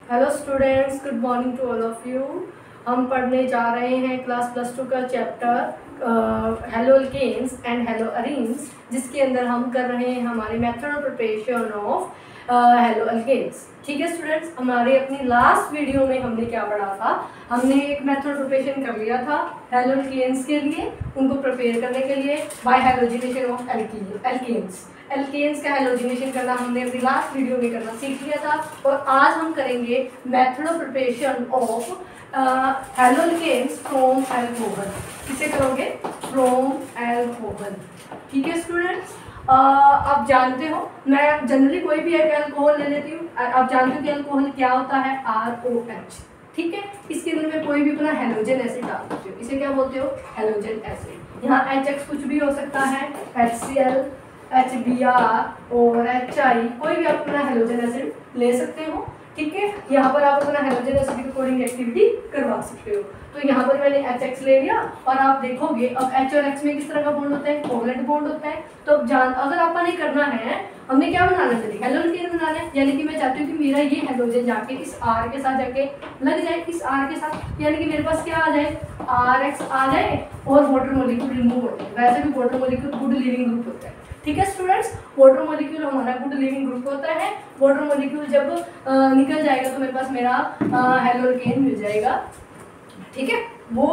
Hello students, good morning to all of you. हम पढ़ने जा रहे हैं क्लास +2 का chapter haloalkanes and haloarenes, जिसके अंदर हम कर रहे हैं हमारी method of preparation of haloalkanes. ठीक है स्टूडेंट्स, हमारे अपनी लास्ट वीडियो में हमने क्या पढ़ा था? हमने एक मेथड प्रिपरेशन कर लिया था हेलो अल्केन्स के लिए, उनको प्रिपेयर करने के लिए by halogenation of alkanes. Alkanes का हैलोजिनेशन करना हमने अपनी लास्ट वीडियो में करना सीख लिया था, और आज हम करेंगे method of preparation of haloalkanes from alcohol. किसे करोगे? From alcohol. ठीक है स्टूडेंट्स, आप जानते हो मैं जनरली कोई भी एक अल्कोहल ले लेती हूँ। आप जानते हो कि अल्कोहल क्या होता है? ROH। ठीक है, इसके अंदर मैं कोई भी अपना हेलोजन एसिड डाल सकती हूँ। इसे क्या बोलते हो? Halogen acid. यहाँ HX कुछ भी हो सकता है, HCl, HBr और HI, कोई भी आप अपना हेलोजन एसिड ले सकते हो। ठीक है, यहाँ पर आप अपना हेलोजन एसिड की कोडिंग एक्टिविटी करवा सकते हो। तो यहाँ पर मैंने HX ले लिया, और आप देखोगे अब H और X में किस तरह का बॉन्ड होता है? कोवलेंट बॉन्ड होता है। तो अब अगर आपने करना है, हमने क्या बनाना चाहिए? हेलो अल्केन बनाना है। यानी कि मैं चाहती हूँ कि मेरा ये हेलोजन जाके इस R के साथ जाके लग जाए, इस R के साथ, यानी कि मेरे पास क्या आ जाए? RX आ जाए और वाटर मॉलिक्यूल रिमूव हो जाए। वैसे भी water molecule good leaving group होता है। ठीक है स्टूडेंट्स, वाटर मॉलिक्यूल हमारा गुड लिविंग ग्रुप होता है। वाटर मॉलिक्यूल जब निकल जाएगा तो मेरे पास मेरा हेलो अल्केन मिल जाएगा। ठीक है, वो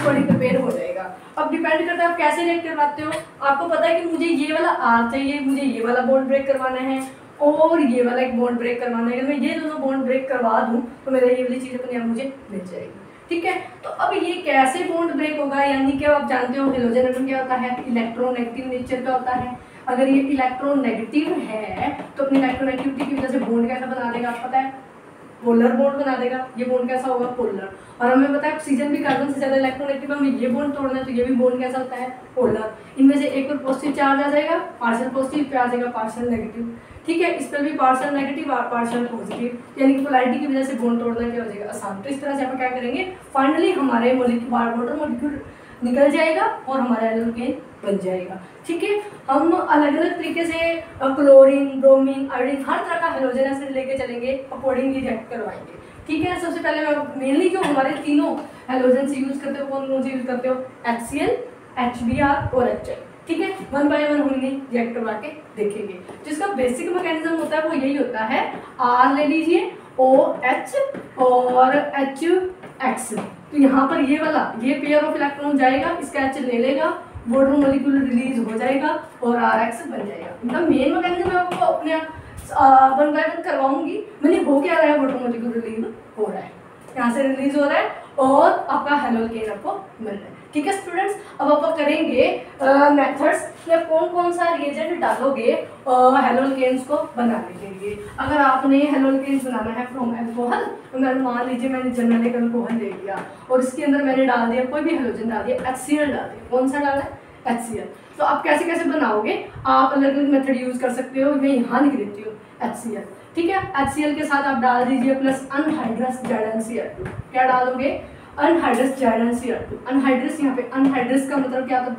बॉडी प्रिपेयर हो जाएगा। अब डिपेंड करता है आप कैसे रिएक्ट करवाते हो। आपको पता है कि मुझे ये वाला R चाहिए, मुझे ये वाला बॉन्ड ब्रेक करवाना है, और ये वाला एक बॉन्ड ब्रेक करवाना है। अगर मैं ये दोनों बॉन्ड ब्रेक करवा दूं तो मेरा ये वाली चीज़ अपने आप मुझे मिल जाएगी। ठीक है, तो अब ये कैसे बॉन्ड ब्रेक होगा? यानी कि आप जानते हो हेलोजन एटम क्या होता है? इलेक्ट्रोनेगेटिव नेचर का होता है। अगर ये इलेक्ट्रोनेगेटिव है तो अपनी इलेक्ट्रोनेगेटिविटी की वजह से बॉन्ड कैसा बना देगा? आपको पता है, पोलर बॉन्ड बना देगा। ये बॉन्ड कैसा होगा? पोलर। और हमें पता है ऑक्सीजन भी कार्बन से ज्यादा इलेक्ट्रोनेगेटिव, हमें ये बॉन्ड तोड़ना है तो ये भी बॉन्ड कैसा होता है? पोलर। इनमें से एक पर पॉजिटिव चार्ज आ जाएगा, पार्शियल पॉजिटिव पे आ जाएगा पार्शियल नेगेटिव। ठीक है, इस पर भी पार्शियल नेगेटिव और पार्शियल पॉजिटिव, यानी कि पोलैरिटी की वजह से बॉन्ड तोड़ना क्या हो जाएगा? आसान। तो इस तरह से आप क्या करेंगे? फाइनली हमारे वाटर मॉलिक्यूल निकल जाएगा और हमारा एल्केन बन जाएगा। ठीक है, हम अलग अलग तरीके से क्लोरीन, ब्रोमीन, आयोडीन, हर तरह का हेलोजन एसिड लेके चलेंगे, अकॉर्डिंगली रिएक्ट करवाएंगे। ठीक है, सबसे पहले मैं मेनली जो हमारे तीनों हेलोजन से यूज करते हो, कौन कौन से यूज करते हो? HCl, HBr और HI। ठीक है, वन बाय वन हम रिएक्ट करवा के देखेंगे। जिसका बेसिक मैकेनिज्म होता है वो यही होता है, R ले लीजिए, OH और HX। तो यहाँ पर ये वाला ये पेयर ऑफ इलेक्ट्रॉन जाएगा, इसका H ले लेगा, वाटर मॉलिक्यूल रिलीज हो जाएगा और RX बन जाएगा। इनका मेन मैकेनिज्म मैं आपको अपने वन बाय वन करवाऊंगी। मैंने हो क्या रहा है? वाटर मॉलिक्यूल रिलीज हो रहा है, यहाँ से रिलीज हो रहा है और आपका हेलो अल्केन आपको मिल रहा है। ठीक है स्टूडेंट्स, अब आप करेंगे मेथड्स में कौन कौन सा रिएजेंट डालोगे हेलो अल्केन्स को बनाने के लिए। अगर आपने हेलो अल्केन्स बनाना है फ्रॉम अल्कोहल, तो मैं मान लीजिए मैंने जनरल एक अल्कोहल ले लिया और इसके अंदर मैंने डाल दिया, कोई भी हेलोजन डाल दिया, HCl डाल दिया। कौन सा डाला है? HCl। तो आप कैसे कैसे बनाओगे? आप अलग अलग मेथड यूज कर सकते हो। मैं यहाँ लिख देती हूँ HCl। ठीक है, HCl के साथ आप डाल दीजिए प्लस अनहाइड्रस ZnCl2। क्या डालोगे? Anhydrous ZnCl2। अनहाइड्रस, यहाँ पे अनहाइड्रस का मतलब क्या होता है?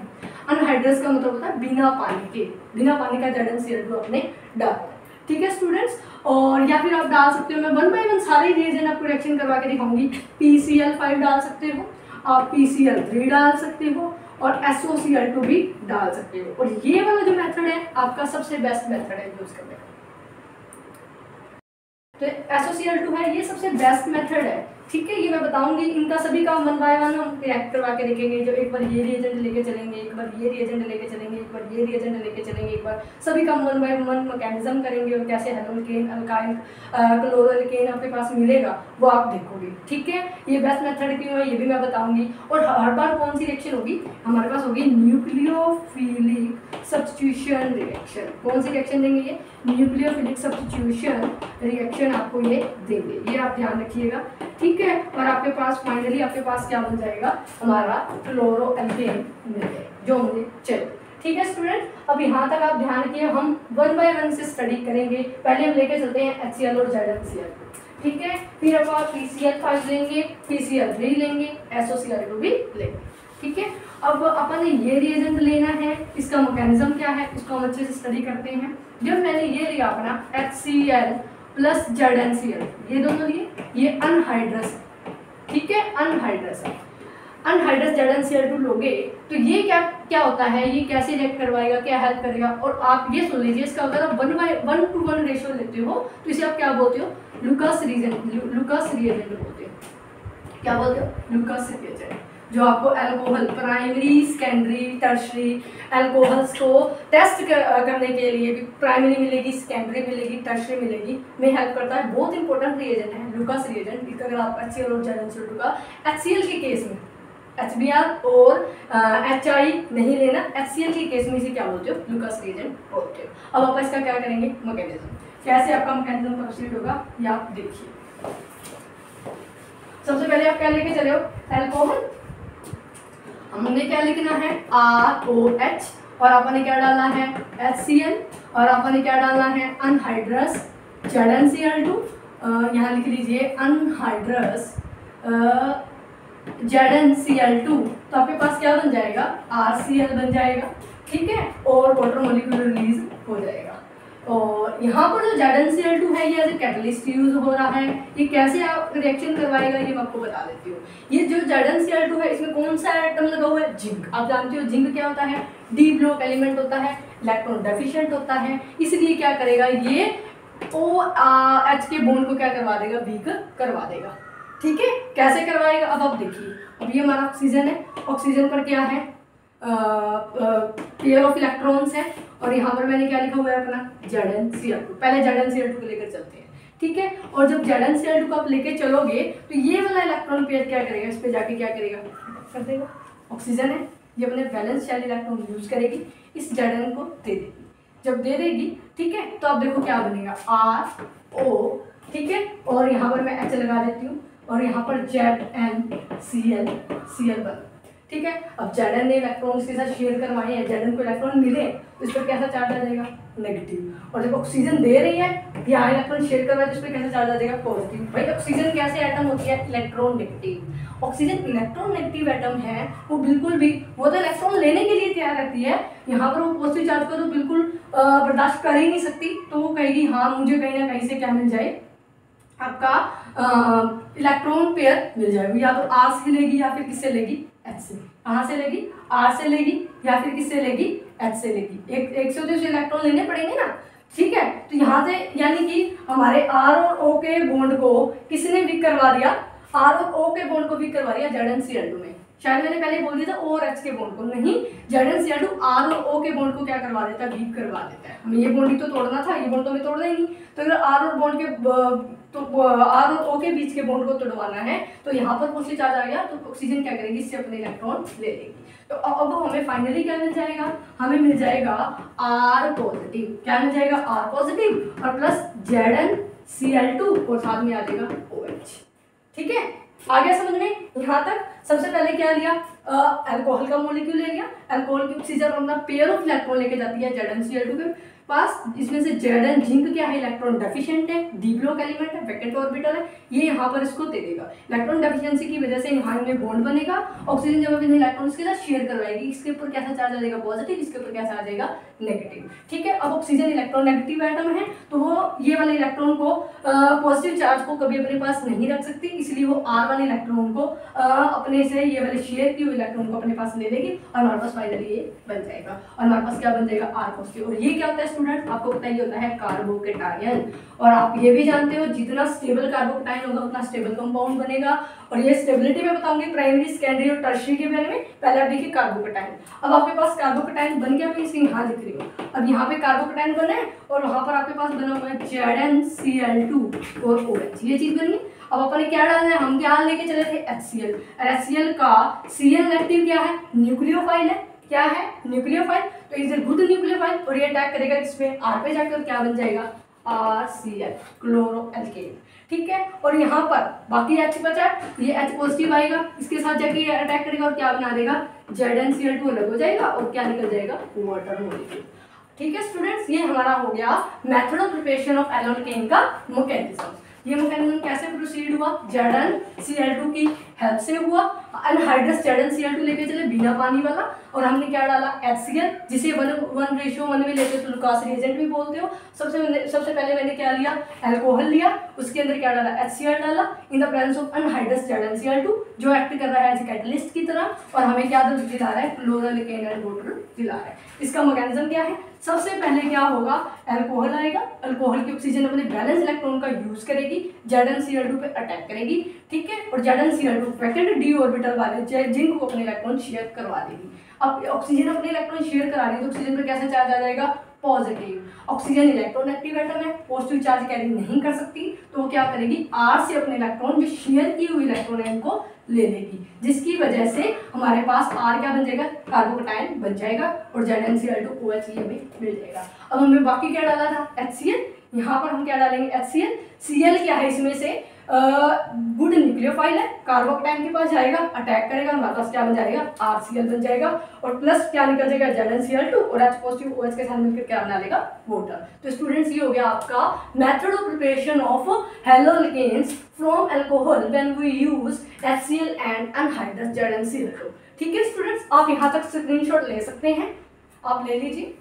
अनहाइड्रस का मतलब होता है बिना पानी के, बिना पानी का ZnCl2 आपने डाला। ठीक है स्टूडेंट्स, और या फिर आप डाल सकते हो, मैं वन बाय वन सारे रिएजेंट आपको रिएक्शन करवा के दिखाऊंगी। PCl5 डाल सकते हो, आप PCl3 डाल सकते हो, और SOCl2 भी डाल सकते हो। और ये वाला जो मेथड है आपका सबसे बेस्ट मेथड है यूज करने का। तो SOCl2 है, ये सबसे बेस्ट मेथड है। ठीक है, ये मैं बताऊंगी। इनका सभी का वन बाय वन हम रिएक्ट करवा के देखेंगे। जो एक बार ये रिएजेंट लेके चलेंगे, एक बार ये रिएजेंट लेके चलेंगे, एक बार ये रिएजेंट लेके चलेंगे, एक बार सभी का वन बाय वन मैकेनिज्म करेंगे और कैसे hello alkane, alkyne, chloro alkane आपके पास मिलेगा वो आप देखोगे। ठीक है, ये बेस्ट मेथड क्यों है ये भी मैं बताऊंगी। और हर बार कौन सी रिएक्शन होगी हमारे पास? होगी न्यूक्लियोफिलिक सब्स्टिट्यूशन रिएक्शन। कौन सी रिएक्शन देंगे? ये न्यूक्लियोफिलिक सब्स्टिट्यूशन रिएक्शन आपको ये देंगे, ये आप ध्यान रखिएगा। ठीक है, और आपके पास फाइनली आपके पास क्या बन जाएगा? हमारा क्लोरो अल्केन मिल जाएगा, जो मुझे चाहिए। ठीक है स्टूडेंट, अब यहाँ तक आप ध्यान रखिए, हम वन बाय वन से स्टडी करेंगे। पहले हम लेके चलते हैं HCl और ZnCl। ठीक है, फिर अब आप PCl5 लेंगे, PCl3 लेंगे, SOCl2 भी लेंगे। ठीक है, अब अपन ने ये रिएजेंट लेना है, इसका मैकेनिज्म क्या है इसको हम अच्छे से स्टडी करते हैं। जब मैंने ये लिया अपना HCl प्लस ZnCl, ये दोनों लिए ये अनहाइड्रस है, ठीक है, अनहाइड्रस है। अनहाइड्रस ZnCl2 लोगे तो ये क्या होता है, ये कैसे रिएक्ट करवाएगा, क्या हेल्प करेगा। और आप ये सुन लीजिए, इसका अगर आप 1:1 रेशियो लेते हो तो इसे आप क्या बोलते हो, लुकास रिएजेंट बोलते हो। क्या बोलते हो, लुकास रिएजेंट, जो आपको alcohol primary, secondary, tertiary alcohols को टेस्ट करने के लिए भी प्राइमरी मिलेगी, सेकेंडरी मिलेगी, टर्शरी मिलेगी, में हेल्प करता है। बहुत इंपॉर्टेंट रिएजेंट है लुकास रिएजेंट। अगर आप HCl और ZnCl2 का HCl के केस में HBr और HI नहीं लेना, HCl के केस में इसे क्या बोलते हो, लुकास रिएजेंट बोलते हो। अब आप इसका क्या करेंगे, मैकेनिज्म, कैसे आपका मैकेनिज्म प्रोसीड होगा ये आप देखिए। सबसे पहले आप क्या लेके चले हो, अल्कोहल, हमने क्या लिखना है ROH, और आपने क्या डालना है HCl, और आपने क्या डालना है अनहाइड्रस ZnCl2, यहाँ लिख लीजिए अनहाइड्रस ZnCl2, तो आपके पास क्या बन जाएगा, RCl बन जाएगा, ठीक है, और वाटर मॉलिक्यूल रिलीज हो जाएगा। और यहाँ पर जो ZnCl2 है ये एज ए कैटलिस्ट यूज हो रहा है। ये कैसे आप रिएक्शन करवाएगा ये मैं आपको बता देती हूँ। ये जो ZnCl2 है इसमें कौन सा एटम लगा हुआ है, जिंक। आप जानते हो जिंक क्या होता है, डी ब्लॉक एलिमेंट होता है, इलेक्ट्रॉन डेफिशिएंट होता है, इसलिए क्या करेगा ये OH के बॉन्ड को क्या करवा देगा, वीक करवा देगा, ठीक है। कैसे करवाएगा अब आप देखिए। अब ये हमारा ऑक्सीजन है, ऑक्सीजन पर क्या है, पेयर ऑफ इलेक्ट्रॉन्स है, और यहाँ पर मैंने क्या लिखा हुआ है अपना ZnCl2। पहले ZnCl2 को लेकर चलते हैं, ठीक है। और जब ZnCl2 को आप लेकर चलोगे तो ये वाला इलेक्ट्रॉन पेयर क्या करेगा, इस पे जाके क्या करेगा, कर देगा। ऑक्सीजन है, ये अपने वैलेंस शेल इलेक्ट्रॉन यूज करेगी, इस Zn को दे देगी। जब दे देगी, ठीक है, तो आप देखो क्या बनेगा RO, ठीक है, और यहाँ पर मैं H लगा देती हूँ, और यहाँ पर ZnCl बन, ठीक है। अब Zn ने इलेक्ट्रॉन इसके साथ शेयर करवाए हैं, Zn को इलेक्ट्रॉन मिले तो इस पर कैसा चार्ज आ जाएगा, नेगेटिव। और जब ऑक्सीजन दे रही है यहाँ इलेक्ट्रॉन शेयर करवाए तो इस पर कैसा चार्ज आ जाएगा, पॉजिटिव। भाई ऑक्सीजन कैसे एटम होती है, electron negative. Oxygen electron negative atom है, वो बिल्कुल भी, वो तो इलेक्ट्रॉन लेने के लिए तैयार रहती है, यहाँ पर वो पॉजिटिव चार्ज को तो बिल्कुल बर्दाश्त कर ही नहीं सकती। तो वो कहेगी हाँ मुझे कहीं ना कहीं से क्या मिल जाए, आपका इलेक्ट्रॉन पेयर मिल जाएगी, या तो R से लेगी या फिर किससे लेगी, H से। कहाँ से लेगी, R से लेगी या फिर किससे लेगी, H से लेगी। एक से तो इलेक्ट्रॉन लेने पड़ेंगे ना, ठीक है। तो यहाँ से यानी कि हमारे R और O के बॉन्ड को किसने वीक करवा दिया, R और O के बॉन्ड को वीक करवा दिया ZnCl2 में। शायद मैंने पहले बोल दिया था O और H के बॉन्ड को, नहीं, ZnCl2 R और O के बॉन्ड को क्या करवा देता है, वीक करवा देता है। हमें ये बॉन्ड ही तो तोड़ना था, ये बॉन्ड तो हमें तोड़ना ही नहीं। तो अगर R और बॉन्ड के R और O के बीच के बॉन्ड को तोड़वाना है तो यहाँ पर पॉजिटिव चार्ज आ गया, तो ऑक्सीजन क्या करेगी, इससे अपने इलेक्ट्रॉन ले लेगी। तो अब हमें फाइनली क्या मिल जाएगा, हमें मिल जाएगा R पॉजिटिव। क्या मिल जाएगा, R पॉजिटिव और प्लस ZnCl2 और साथ में आ जाएगा OH, ठीक है। आ गया समझ में यहाँ तक। सबसे पहले क्या लिया, अल्कोहल का मॉलिक्यूल ले लिया। अल्कोहल की ऑक्सीजन अपना पेयर ऑफ इलेक्ट्रॉन लेके जाती है ZnCl2 के पास, इसमें से Zn जिंक क्या है, इलेक्ट्रॉन डेफिशिएंट है, डी ब्लॉक एलिमेंट है, वैकेंट ऑर्बिटल है, ये यहाँ पर इसको दे देगा। इलेक्ट्रॉन डेफिशिएंसी की वजह से यहाँ में बॉन्ड बनेगा, ऑक्सीजन जब अपने इलेक्ट्रॉन के साथ शेयर करवाएगी, इसके ऊपर कैसा चार्ज आ जाएगा, पॉजिटिव, इसके ऊपर कैसा आ जाएगा, नेगेटिव, ठीक है। अब ऑक्सीजन इलेक्ट्रॉन नेगेटिव एटम है तो वो ये वाले इलेक्ट्रॉन को पॉजिटिव चार्ज को कभी अपने पास नहीं रख सकती, इसलिए वो R वाले इलेक्ट्रॉन को अपने से ये वाले शेयर की हुई इलेक्ट्रॉन को अपने पास ले लेगी और हमारे पास फाइनली ये बन जाएगा, और हमारे पास क्या बन जाएगा, R पॉजिटिव। और ये क्या होता है स्टूडेंट, आपको पता ही होता है कार्बोकेटायन। और आप ये भी जानते हो जितना स्टेबल कार्बोकेटायन होगा उतना स्टेबल कंपाउंड बनेगा। और ये स्टेबिलिटी में बताऊंगी प्राइमरी, सेकेंडरी और टर्शियरी के बारे में। पहले आप देखिए कार्बोकेटायन। अब आपके पास कार्बोकेटायन बन गया, मैं इसे यहाँ लिख रही हूँ। अब यहाँ पे कार्बोकेटायन बना है और वहाँ पर आपके पास बना हुआ है ZnCl2 और OH, ये चीज बनी। अब अपन क्या डालना है, हम क्या लेके चले थे HCl, और HCl का Cl नेगेटिव क्या है, न्यूक्लियोफाइल है, क्या है, न्यूक्लियोफाइल। तो इज गुड न्यूक्लियोफाइल और ये अटैक करेगा इस पे R पे जाकर, और क्या बन जाएगा, RCl, क्लोरोएल्केन, ठीक है। और यहाँ पर बाकी H बचा है, ये H पॉजिटिव आएगा, इसके साथ जाके ये अटैक करेगा और क्या बना देगा, ZnCl2 अलग हो जाएगा और क्या निकल जाएगा, वाटर मॉलिक्यूल, ठीक है स्टूडेंट्स। ये हमारा हो गया method of preparation of alkene का मैकेनिज्म। ये मैकेनिज्म कैसे प्रोसीड हुआ, ZnCl2 की हेल्प से हुआ। अनहाइड्रस ZnCl2 लेके चले बिना पानी वाला, और हमने क्या डाला HCl, जिसे 1:1 में लेते हो तो लुकास रिएजेंट भी बोलते हो। सबसे पहले मैंने क्या लिया, अल्कोहल लिया, उसके अंदर क्या डाला HCl डाला in the presence of anhydrous ZnCl2, जो एक्ट कर रहा है एज कैटलिस्ट की तरह, और हमें क्या दिला रहा है, क्लोरोअल्केन एंड वाटर दिला रहा है। इसका मैकेनिज्म क्या है, सबसे पहले क्या होगा, अल्कोहल आएगा, अल्कोहल की ऑक्सीजन अपने बैलेंस इलेक्ट्रॉन का यूज करेगी, ZnCl2 पे अटैक करेगी, ठीक है, और ZnCl2 सेकंड डी ऑर्बिटल वाले जिंक को अपने इलेक्ट्रॉन शेयर करवा देगी। अब ऑक्सीजन अपने इलेक्ट्रॉन शेयर करा रही है तो ऑक्सीजन पर कैसा चार्ज आ जाएगा, पॉजिटिव। ऑक्सीजन इलेक्ट्रोनेगेटिव एटम है, पॉजिटिव चार्ज कैरी नहीं कर सकती, तो वो क्या करेगी, R से अपने इलेक्ट्रॉन जो शेयर की हुई इलेक्ट्रॉन है उनको ले लेगी, जिसकी वजह से हमारे पास R क्या बन जाएगा, कार्बोकटायन बन जाएगा, और ZnCl2 OH हमें मिल जाएगा। अब हमें बाकी क्या डाला था, HCl, यहाँ पर हम क्या डालेंगे HCl। Cl क्या है, इसमें से गुड न्यूक्लियोफाइल है, कार्बोकटायन के पास जाएगा, अटैक करेगा, हमारे पास क्या बन जाएगा, RCl बन जाएगा, और प्लस क्या निकल जाएगा, ZnCl2, और H पॉजिटिव OH के साथ मिलकर क्या बना लेगा, वाटर। तो स्टूडेंट्स ये हो गया आपका method of preparation of haloalkanes from alcohol when we use HCl and anhydrous ZnCl2। ठीक है स्टूडेंट्स, आप यहाँ तक स्क्रीनशॉट ले सकते हैं, आप ले लीजिए।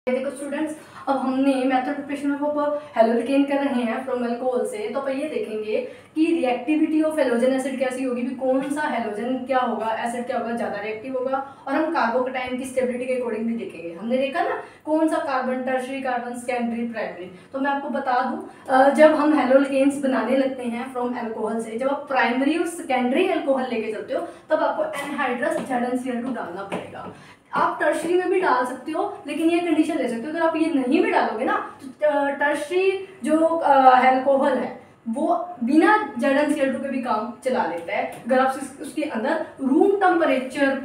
देखो स्टूडेंट्स, अब हमने मेथड प्रिपरेशन ऑफ हैलोअल्केन कर रहे हैं फ्रॉम अल्कोहल से, तो अपन ये देखेंगे कि रिएक्टिविटी ऑफ हैलोजन एसिड कैसी होगी, भी कौन सा हैलोजन क्या होगा, एसिड क्या होगा, ज़्यादा रिएक्टिव होगा, और हम कार्बोकटायन की स्टेबिलिटी के अकॉर्डिंग भी देखेंगे। हमने देखा ना कौन सा carbon tertiary, carbon secondary, primary. तो मैं आपको बता दूं, जब हम हैलोअल्केन्स बनाने लगते हैं फ्रॉम अल्कोहल से, जब आप प्राइमरी और सेकेंडरी अल्कोहल लेके चलते हो तब आपको एनहाइड्रस ZnCl2 डालना पड़ेगा। आप टर्शरी में भी डाल सकते हो, लेकिन ये कंडीशन ले सकते हो, अगर आप ये नहीं भी डालोगे ना तो टर्शरी जो अल्कोहल है वो बिना ZnCl2 के भी काम चला लेता है। अगर आप उसके अंदर रूम टेम्परेचर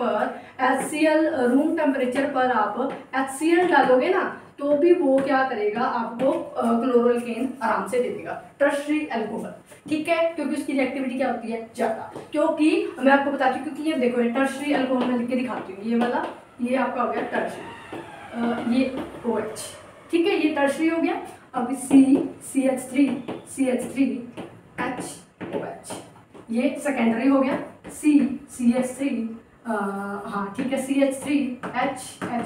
पर आप HCl डालोगे ना तो भी वो क्या करेगा, आपको क्लोरोअल्केन आराम से दे देगा, टर्शरी अल्कोहल। ठीक है, क्योंकि उसकी रिएक्टिविटी क्या होती है, ज़्यादा। क्योंकि मैं आपको बताती हूँ, क्योंकि ये देखो ये टर्शरी अल्कोहल में लिख के दिखाती हूँ, ये वाला, ये आपका हो गया टर्शरी, ये OH, ठीक है, ये टर्शरी हो गया। अब CH3 HOH, ये सेकेंडरी हो गया, CH3, हाँ ठीक है, CH3H,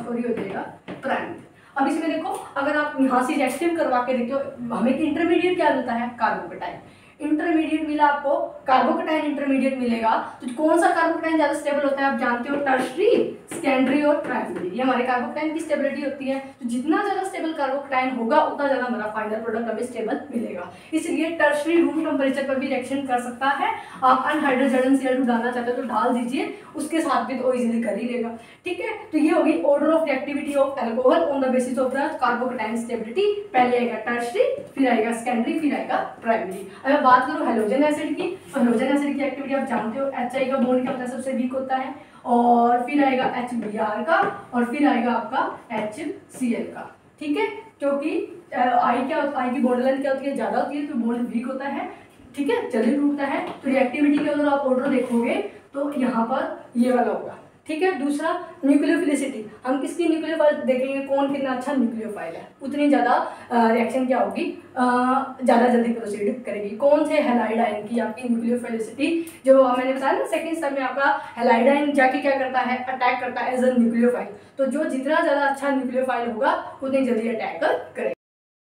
और ये हो जाएगा प्राइमरी। अब इसमें देखो, अगर आप यहाँ से रिएक्टिव करवा के देखते हो, हमें इंटरमीडिएट क्या मिलता है, कार्बोकटायन इंटरमीडिएट मिला, आपको कार्बोकटायन इंटरमीडिएट मिलेगा। तो कौन सा कार्बोकटायन ज़्यादा स्टेबल होता है, आप जानते हो, टर्शरी, सेकेंडरी और प्राइमरी, ये हमारे कार्बोकटायन की स्टेबिलिटी होती है। तो जितना ज़्यादा स्टेबल कार्बोकटायन होगा उतना ज़्यादा हमारा फाइनल प्रोडक्ट हमें स्टेबल मिलेगा। इसलिए टर्शरी रूम टेम्परेचर पर भी रिएक्शन कर सकता है। आप अनहाइड्रस ZnCl2 डालना चाहते हो तो डाल दीजिए, उसके साथ भी तो इजीली कर ही लेगा। ठीक है, तो ये होगी order of reactivity of alcohol on the basis of the carbocation stability. पहले आएगा टर्शरी, फिर आएगा सेकेंडरी, फिर आएगा प्राइमरी। अगर बात करूँ हैलोजन एसिड की, हैलोजन एसिड की एक्टिविटी आप जानते हो, HI का बॉन्ड क्या होता है, सबसे वीक होता है, और फिर आएगा HBr का, और फिर आएगा आपका HCl का। ठीक है, क्योंकि आई की बॉन्ड लेंथ क्या होती है, ज़्यादा होती है, तो बॉन्ड वीक होता है। ठीक है, जल्दी टूटता है। तो रिएक्टिविटी के अगर आप ऑर्डर देखोगे तो यहाँ पर ये वाला होगा। ठीक है, दूसरा न्यूक्लियोफिलिसिटी, हम किसकी न्यूक्लियोफाइल देखेंगे, कौन कितना अच्छा न्यूक्लियोफाइल है, उतनी ज़्यादा रिएक्शन क्या होगी, ज़्यादा जल्दी प्रोसीड करेगी। कौन से हैलाइड आयन की आपकी न्यूक्लियोफिलिसिटी, जो मैंने बताया ना सेकंड स्टेप में, आपका हैलाइड आयन जाके क्या करता है, अटैक करता है एज अ न्यूक्लियोफाइल। तो जो जितना ज़्यादा अच्छा न्यूक्लियोफाइल होगा उतनी जल्दी अटैक करेगा।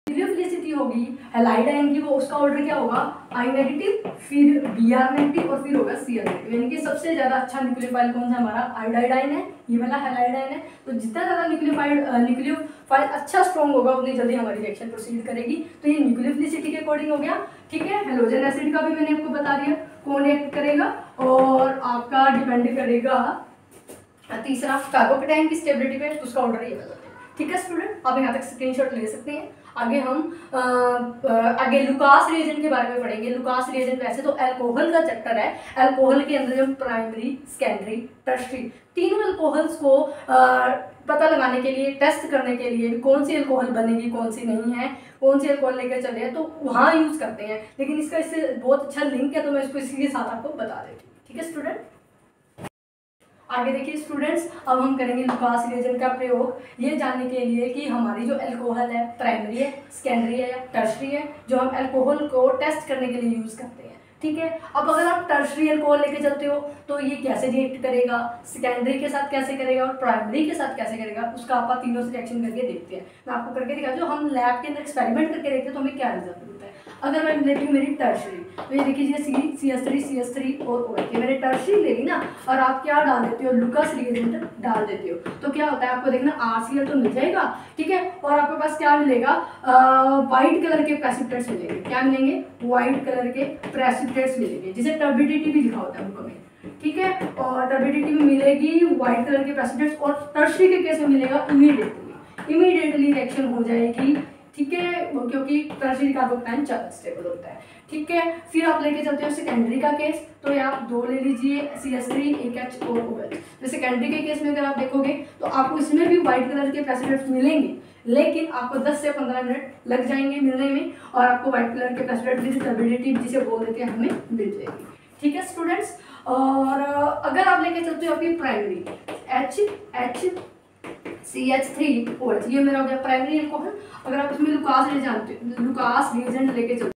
न्यूक्लियोफिलिसिटी होगी हैलाइड आयन की, वो उसका ऑर्डर क्या होगा, I नेगेटिव, फिर Br नेगेटिव, और फिर होगा Cl नेगेटिव। यानी कि सबसे ज़्यादा अच्छा न्यूक्लियोफाइल कौन सा हमारा, आयोडाइड आयन है, ये वाला हैलाइड आयन है। तो जितना ज़्यादा न्यूक्लियोफाइल अच्छा स्ट्रॉन्ग होगा उतनी जल्दी हमारी रिएक्शन प्रोसीड करेगी। तो ये न्यूक्लियोफिलिसिटी के अकॉर्डिंग हो गया। ठीक है, हैलोजन एसिड का भी मैंने आपको बता दिया कौन रिएक्ट करेगा, और आपका डिपेंड करेगा तीसरा कार्बोकटायन की स्टेबिलिटी पे, उसका ऑर्डर ये वाला। ठीक है स्टूडेंट, आप यहाँ तक स्क्रीनशॉट ले सकते हैं। आगे हम आगे लुकास रिएजेंट के बारे में पढ़ेंगे। लुकास रिएजेंट वैसे तो अल्कोहल का चैप्टर है, अल्कोहल के अंदर जो प्राइमरी, सेकेंडरी, टर्शरी, तीनों अल्कोहल्स को पता लगाने के लिए, टेस्ट करने के लिए कौन सी अल्कोहल बनेगी, कौन सी नहीं है, कौन सी अल्कोहल लेकर चले हैं, तो वहाँ यूज़ करते हैं। लेकिन इसका इससे बहुत अच्छा लिंक है, तो मैं इसको इसी के साथ आपको बता देती हूँ। ठीक है स्टूडेंट, आगे देखिए स्टूडेंट्स, अब हम करेंगे लुकास रिएजेंट का प्रयोग ये जानने के लिए कि हमारी जो अल्कोहल है प्राइमरी है, सेकेंडरी है या टर्शरी है, जो हम अल्कोहल को टेस्ट करने के लिए यूज़ करते हैं। ठीक है, अब अगर आप टर्शरी अल्कोहल लेके चलते हो तो ये कैसे रिएक्ट करेगा, सेकेंडरी के साथ कैसे करेगा और प्राइमरी के साथ कैसे करेगा, उसका आप तीनों से रिएक्शन करके देखते हैं। मैं आपको करके दिखा जो हम लैब के अंदर एक्सपेरिमेंट करके देखते हैं तो हमें क्या रिजल्ट मिलता है। अगर मैं लेती हूँ मेरी टर्शरी, तो ये देखिए CS3 और OH, ये मैंने टर्शरी ले ली ना, और आप क्या डाल देते हो, लुकास रिएजेंट डाल देते हो, तो क्या होता है आपको देखना RCl तो मिल जाएगा। ठीक है, और आपके पास क्या मिलेगा, वाइट कलर के प्रेसिपिटेट्स मिलेंगे। क्या मिलेंगे, वाइट कलर के प्रेसिपिटेट्स मिलेंगे, जिसे टर्बिडिटी भी लिखा होता है बुक में। ठीक है, और टर्बिडिटी में मिलेगी वाइट कलर के प्रेसिपिटेट्स, और टर्शरी के केस में मिलेगा इमीडिएटली रिएक्शन हो जाएगी। ठीक है, क्योंकि टर्शरी कार्बोकैटायन ज़्यादा स्टेबल होता है। ठीक है, फिर आप लेके चलते हो सेकेंडरी का केस, तो ये आप 2 ले लीजिए, CS3 1H और OH। तो सेकेंडरी के केस में अगर आप देखोगे तो आपको इसमें भी वाइट कलर के प्रेसिपिटेट्स मिलेंगे, लेकिन आपको 10 से 15 मिनट लग जाएंगे मिलने में, और आपको वाइट कलर के प्रेसिपिटेट जिसे टर्बिडिटी जिसे बोल देते हैं हमें मिल जाएगी। ठीक है स्टूडेंट्स, और अगर आप लेके चलते हो अभी प्राइमरी CH3OH, ये मेरा हो गया प्राइमरी अल्कोहल। अगर आप इसमें लुकास रिएजेंट लेके चलते हो,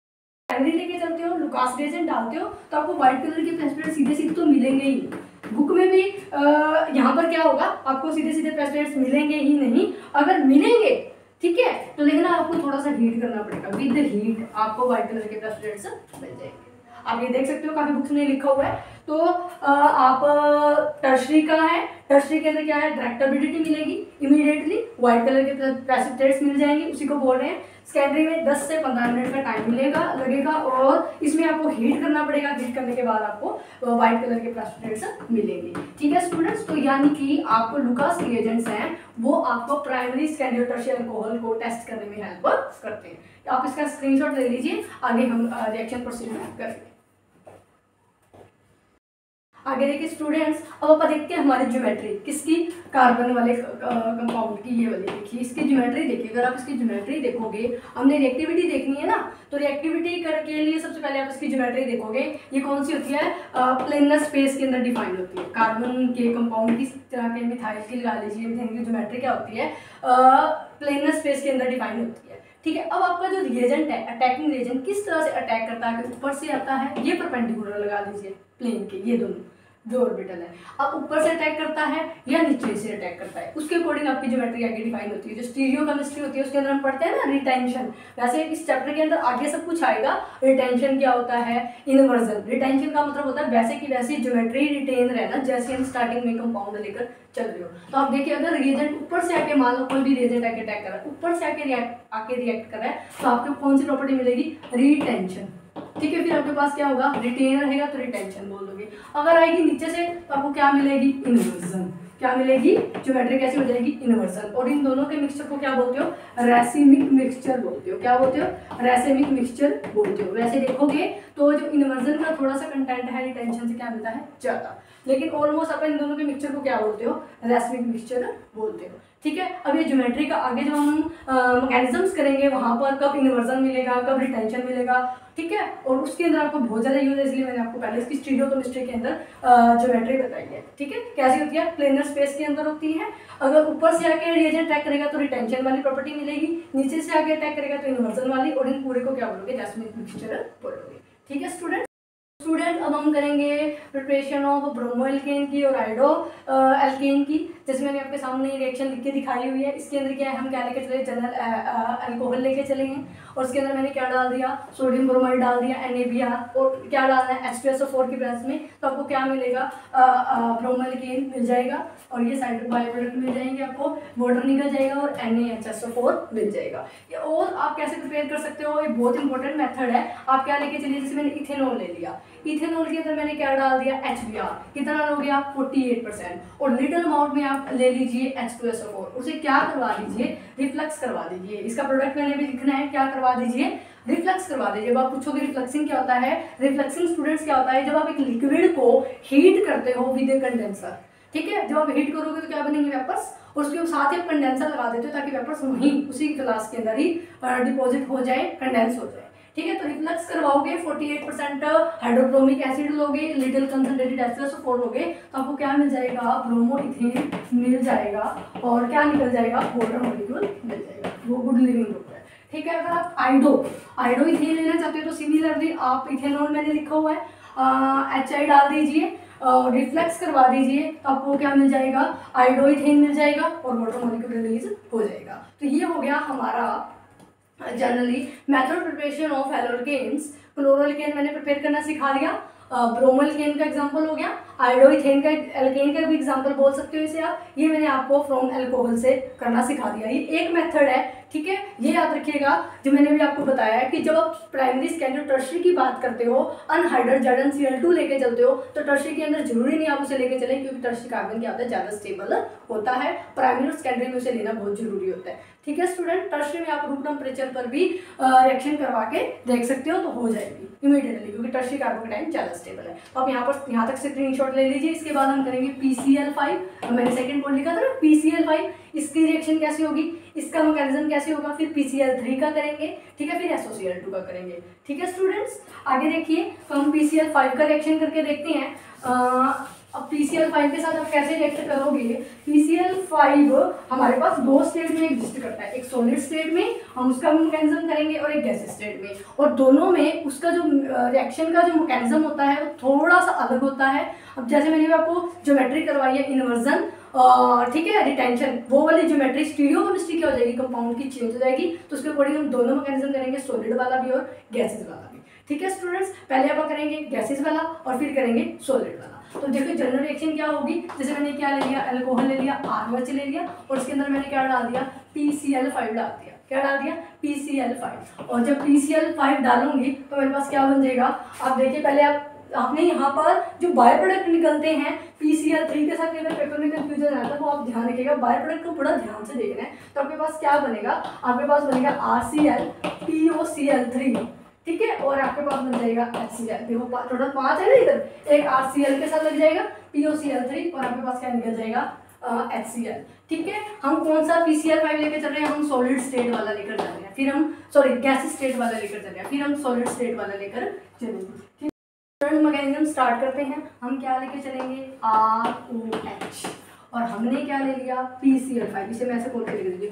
प्राइमरी लेके चलते हो, लुकास रिएजेंट डालते हो, तो आपको व्हाइट कलर के प्रेसिपिटेट सीधे तो मिलेंगे ही। बुक में भी यहाँ पर क्या होगा, आपको सीधे प्रेसिपिटेट्स मिलेंगे ही नहीं। अगर मिलेंगे, ठीक है, तो लेकिन आपको थोड़ा सा हीट करना पड़ेगा, विद हीट आपको व्हाइट कलर के प्रेसिपिटेट्स मिल जाएंगे। आप ये देख सकते हो काफी बुक्स में लिखा हुआ है। तो आप टर्शरी का है, टर्शरी के अंदर क्या है, डायरेक्ट टर्बिडिटी मिलेगी, इमीडिएटली व्हाइट कलर के प्रेसिपिटेट्स मिल जाएंगे, उसी को बोल रहे हैं। सेकेंडरी में 10 से 15 मिनट का टाइम लगेगा, और इसमें आपको हीट करना पड़ेगा। हीट करने के बाद आपको व्हाइट कलर के प्रेसिपिटेट्स मिलेंगे। ठीक है स्टूडेंट्स, तो यानी कि आपको लुकास रिएजेंट्स हैं वो आपको प्राइमरी, सेकेंडरी, टर्शियरी अल्कोहल को टेस्ट करने में हेल्प करते हैं। आप इसका स्क्रीनशॉट ले लीजिए, आगे हम रिएक्शन प्रोसीड करेंगे। आगे देखिए स्टूडेंट्स, अब आप देखते हैं हमारी ज्योमेट्री किसकी, कार्बन वाले कंपाउंड की। ये वाली देखिए, इसकी ज्योमेट्री देखिए। अगर आप इसकी ज्योमेट्री देखोगे, हमने रिएक्टिविटी देखनी है ना, तो रिएक्टिविटी के लिए सबसे पहले आप इसकी ज्योमेट्री देखोगे। ये कौन सी होती है, प्लेनर स्पेस के अंदर डिफाइन होती है। कार्बन के कंपाउंड की तरह के मिथाइल की लगा लीजिए, मिथाइल की ज्योमेट्री क्या होती है, प्लेनर स्पेस के अंदर डिफाइन होती है। ठीक है, अब आपका जो रिएजेंट है, अटैकिंग रिएजेंट किस तरह से अटैक करता है, ऊपर से आता है, ये परपेंडिकुलर लगा लीजिए प्लेन के, ये दोनों जो ऑर्बिटल है, अब ऊपर से अटैक करता है या नीचे से अटैक करता है, उसके अकॉर्डिंग आपकी ज्योमेट्री आगे डिफाइन होती है। जो स्टीरियोकेमिस्ट्री होती है उसके अंदर हम पढ़ते हैं ना रिटेंशन, वैसे इस चैप्टर के अंदर आगे सब कुछ आएगा। रिटेंशन क्या होता है, इनवर्जन। रिटेंशन का मतलब होता है वैसे की वैसी ज्योमेट्री रिटेन रहना, जैसे हम स्टार्टिंग में कंपाउंड लेकर चल रहे हो। तो आप देखिए, अगर रिएजेंट ऊपर से आके, मान लो कोई भी रिएजेंट आके अटैक कर रहा है, ऊपर से आके रिएक्ट कर रहा है, तो आपको कौन सी प्रॉपर्टी मिलेगी, रिटेंशन। ठीक है, फिर आपके पास क्या होगा, रिटेन रहेगा तो रिटेंशन बोल दोगे। अगर आएगी नीचे से तो आपको क्या मिलेगी, इन्वर्जन। क्या मिलेगी, ज्योमेट्री कैसी हो जाएगी, इन्वर्जन। और इन दोनों के मिक्सचर को क्या बोलते हो, रेसिमिक मिक्सचर बोलते हो। क्या बोलते हो, रेसिमिक मिक्सचर बोलते हो। वैसे देखोगे तो जो इन्वर्जन का थोड़ा सा कंटेंट है रिटेंशन से क्या मिलता है, ज़्यादा, लेकिन ऑलमोस्ट आप इन दोनों के मिक्सचर को क्या बोलते हो, रेसिमिक मिक्सचर बोलते हो। ठीक है, अब ये ज्योमेट्री का आगे जब हम मैकेनिज्म्स करेंगे, वहाँ पर कब इन्वर्जन मिलेगा, कब रिटेंशन मिलेगा। ठीक है, और उसके अंदर आपको बहुत ज़्यादा यूज है, इसलिए मैंने आपको पहले इसकी स्टीरियोकेमिस्ट्री के अंदर ज्योमेट्री बताई है। ठीक है, कैसी होती है, प्लेनर स्पेस के अंदर होती है। अगर ऊपर से आके रिएजेंट अटैक करेगा तो रिटेंशन वाली प्रॉपर्टी मिलेगी, नीचे से आके अटैक करेगा तो इन्वर्जन वाली, और इन पूरे को क्या बोलोगे, रेसिमिक मिक्सचर बोलोगे। ठीक है स्टूडेंट, अब हम करेंगे प्रिपरेशन ऑफ ब्रोमो एल्केन की और आइडो एल्केन की, जैसे मैंने आपके सामने रिएक्शन लिख के दिखाई हुई है। इसके अंदर क्या है, हम क्या लेके चले, जनरल अल्कोहल लेके चले हैं, और उसके अंदर मैंने क्या डाल दिया, सोडियम ब्रोमाइड डाल दिया, NaBr, और क्या डालना है, H2SO4 की प्रेजेंस में, तो आपको क्या मिलेगा, ब्रोमो एल्केन मिल जाएगा, और ये साइड बाय प्रोडक्ट मिल जाएंगे, आपको वाटर निकल जाएगा और NaHSO4 मिल जाएगा। और आप कैसे प्रिपेयर कर सकते हो, ये बहुत इंपॉर्टेंट मेथड है। आप क्या लेके चलिए, जैसे मैंने इथेनॉल ले लिया, इथेनॉल के अंदर मैंने क्या डाल दिया, HBr, कितना लोगे आप, 48%, और लिटिल अमाउंट में आप ले लीजिए H2SO4, उसे क्या करवा दीजिए, रिफ्लक्स करवा दीजिए। इसका प्रोडक्ट मैंने भी लिखना है, क्या करवा दीजिए, रिफ्लक्स करवा दीजिए। जब आप पूछोगे रिफ्लक्सिंग क्या होता है, रिफ्लक्सिंग स्टूडेंट्स क्या होता है, जब आप एक लिक्विड को हीट करते हो विद ए कंडेंसर। ठीक है, जब आप हीट करोगे तो क्या बनेंगे, वेपर्स, और उसके साथ ही आप कंडेंसर लगा देते हो ताकि वेपर्स वहीं उसी ग्लास के अंदर ही डिपॉजिट हो जाए, कंडेंस हो जाए। ठीक है। तो रिफ्लक्स करवाओगे 48% हाइड्रोक्रोमिक एसिड लोगे, लिटिल कंसंट्रेटेड H2SO4 लोगे, तो आपको क्या मिल जाएगा, ब्रोमो इथेन मिल जाएगा, और क्या निकल जाएगा, वाटर मॉलिक्यूल मिल जाएगा, वो गुड लिविंग ग्रुप है। ठीक है। अगर आप आइडो इथेन लेना चाहते हो तो सिमिलरली आप इथेनॉल मैंने लिखा हुआ है, HI डाल दीजिए, रिफ्लेक्स करवा दीजिए, तो आपको क्या मिल जाएगा, आइडो इथेन मिल जाएगा और वाटर मॉलिक्यूल रिलीज हो जाएगा। तो ये हो गया हमारा generally method preparation of alkenes. Chloroalkane मैंने प्रिपेयर करना सिखा दिया, ब्रोमोएल्केन का एग्जांपल हो गया, आयोडोइथेन का एल्केन का भी एग्जांपल बोल सकते हो इसे आप। ये मैंने आपको फ्रॉम अल्कोहल से करना सिखा दिया, ये एक मेथड है। ठीक है, ये याद रखिएगा जो मैंने भी आपको बताया है कि जब आप प्राइमरी सेकेंडरी टर्शरी की बात करते हो, अनहाइड्रेटेड ZnCl2 लेके चलते हो, तो टर्शरी के अंदर जरूरी नहीं आप उसे लेके चलें, क्योंकि टर्शरी कार्बन क्या होता है, ज़्यादा स्टेबल होता है। प्राइमरी और सेकेंडरी में उसे लेना बहुत जरूरी होता है। ठीक है स्टूडेंट, टर्शरी में आप रूम टेम्परेचर पर भी रिएक्शन करवा के देख सकते हो, तो हो जाएगी इमीडिएटली, क्योंकि टर्शरी कार्बोकेटाइन ज़्यादा स्टेबल है। तो आप यहाँ तक स्क्रीनशॉट ले लीजिए। इसके बाद हम करेंगे PCl5, मैंने सेकंड पॉइंट लिखा था ना PCl5, इसकी रिएक्शन कैसे होगी, इसका मैकेनिज्म कैसे होगा, फिर PCl3 का करेंगे। ठीक है, फिर SOCl2 का करेंगे। ठीक है स्टूडेंट्स, आगे देखिए, तो हम PCl5 का रिएक्शन करके देखते हैं। अब PCl5 के साथ आप कैसे रिएक्ट करोगे। PCl5 हमारे पास दो स्टेट में एग्जिस्ट करता है, एक सॉलिड स्टेट में हम उसका मैकेनिज्म करेंगे और एक गैस स्टेट में, और दोनों में उसका जो रिएक्शन का जो मैकेनिज्म होता है वो थोड़ा सा अलग होता है। अब जैसे मैंने आपको ज्योमेट्री करवाई है, इन्वर्जन, ठीक है, रिटेंशन, वो वाली ज्योमेट्री स्टीरियोकेमिस्ट्री क्या हो जाएगी, कंपाउंड की चेंज हो जाएगी, तो उसके अकॉर्डिंग हम दोनों मैकेनिज्म करेंगे, सॉलिड वाला भी और गैसेस वाला भी। ठीक है स्टूडेंट्स, पहले आप करेंगे गैसेस वाला और फिर करेंगे सॉलिड वाला। तो देखो जनरल रिएक्शन क्या होगी, जैसे मैंने क्या ले लिया, अल्कोहल ले लिया, ROH ले लिया, और इसके अंदर मैंने क्या डाल दिया, PCl5 डाल दिया। क्या डाल दिया, PCl5। और जब PCl5 डालूंगी तो मेरे पास क्या बन जाएगा, आप देखिए, पहले आपने यहाँ पर जो बाय प्रोडक्ट निकलते हैं PCl3 के साथ, अगर पेपर में कंफ्यूजन आता है तो आप ध्यान रखिएगा, बाय प्रोडक्ट को बड़ा ध्यान से देखना है। तो आपके पास क्या बनेगा, आपके पास बनेगा RCl POCl3, ठीक है, और आपके पास बन जाएगा HCl। देखो टोटल 5 है ना इधर, एक RCl के साथ लग जाएगा, POCl3, और आपके पास क्या निकल जाएगा, HCl। ठीक है, हम कौन सा PCl5 लेकर चल रहे हैं, हम सॉलिड स्टेट वाला लेकर चल रहे हैं, फिर हम गैस स्टेट वाला लेकर चल रहे हैं, फिर हम सॉलिड स्टेट वाला लेकर चलेंगे। मैकेनिज्म स्टार्ट करते हैं। हम क्या लेके चलेंगे, ROH, और हमने क्या ले लिया, PCl5, इसे मैं ऐसे बोल के लिख दीजिए,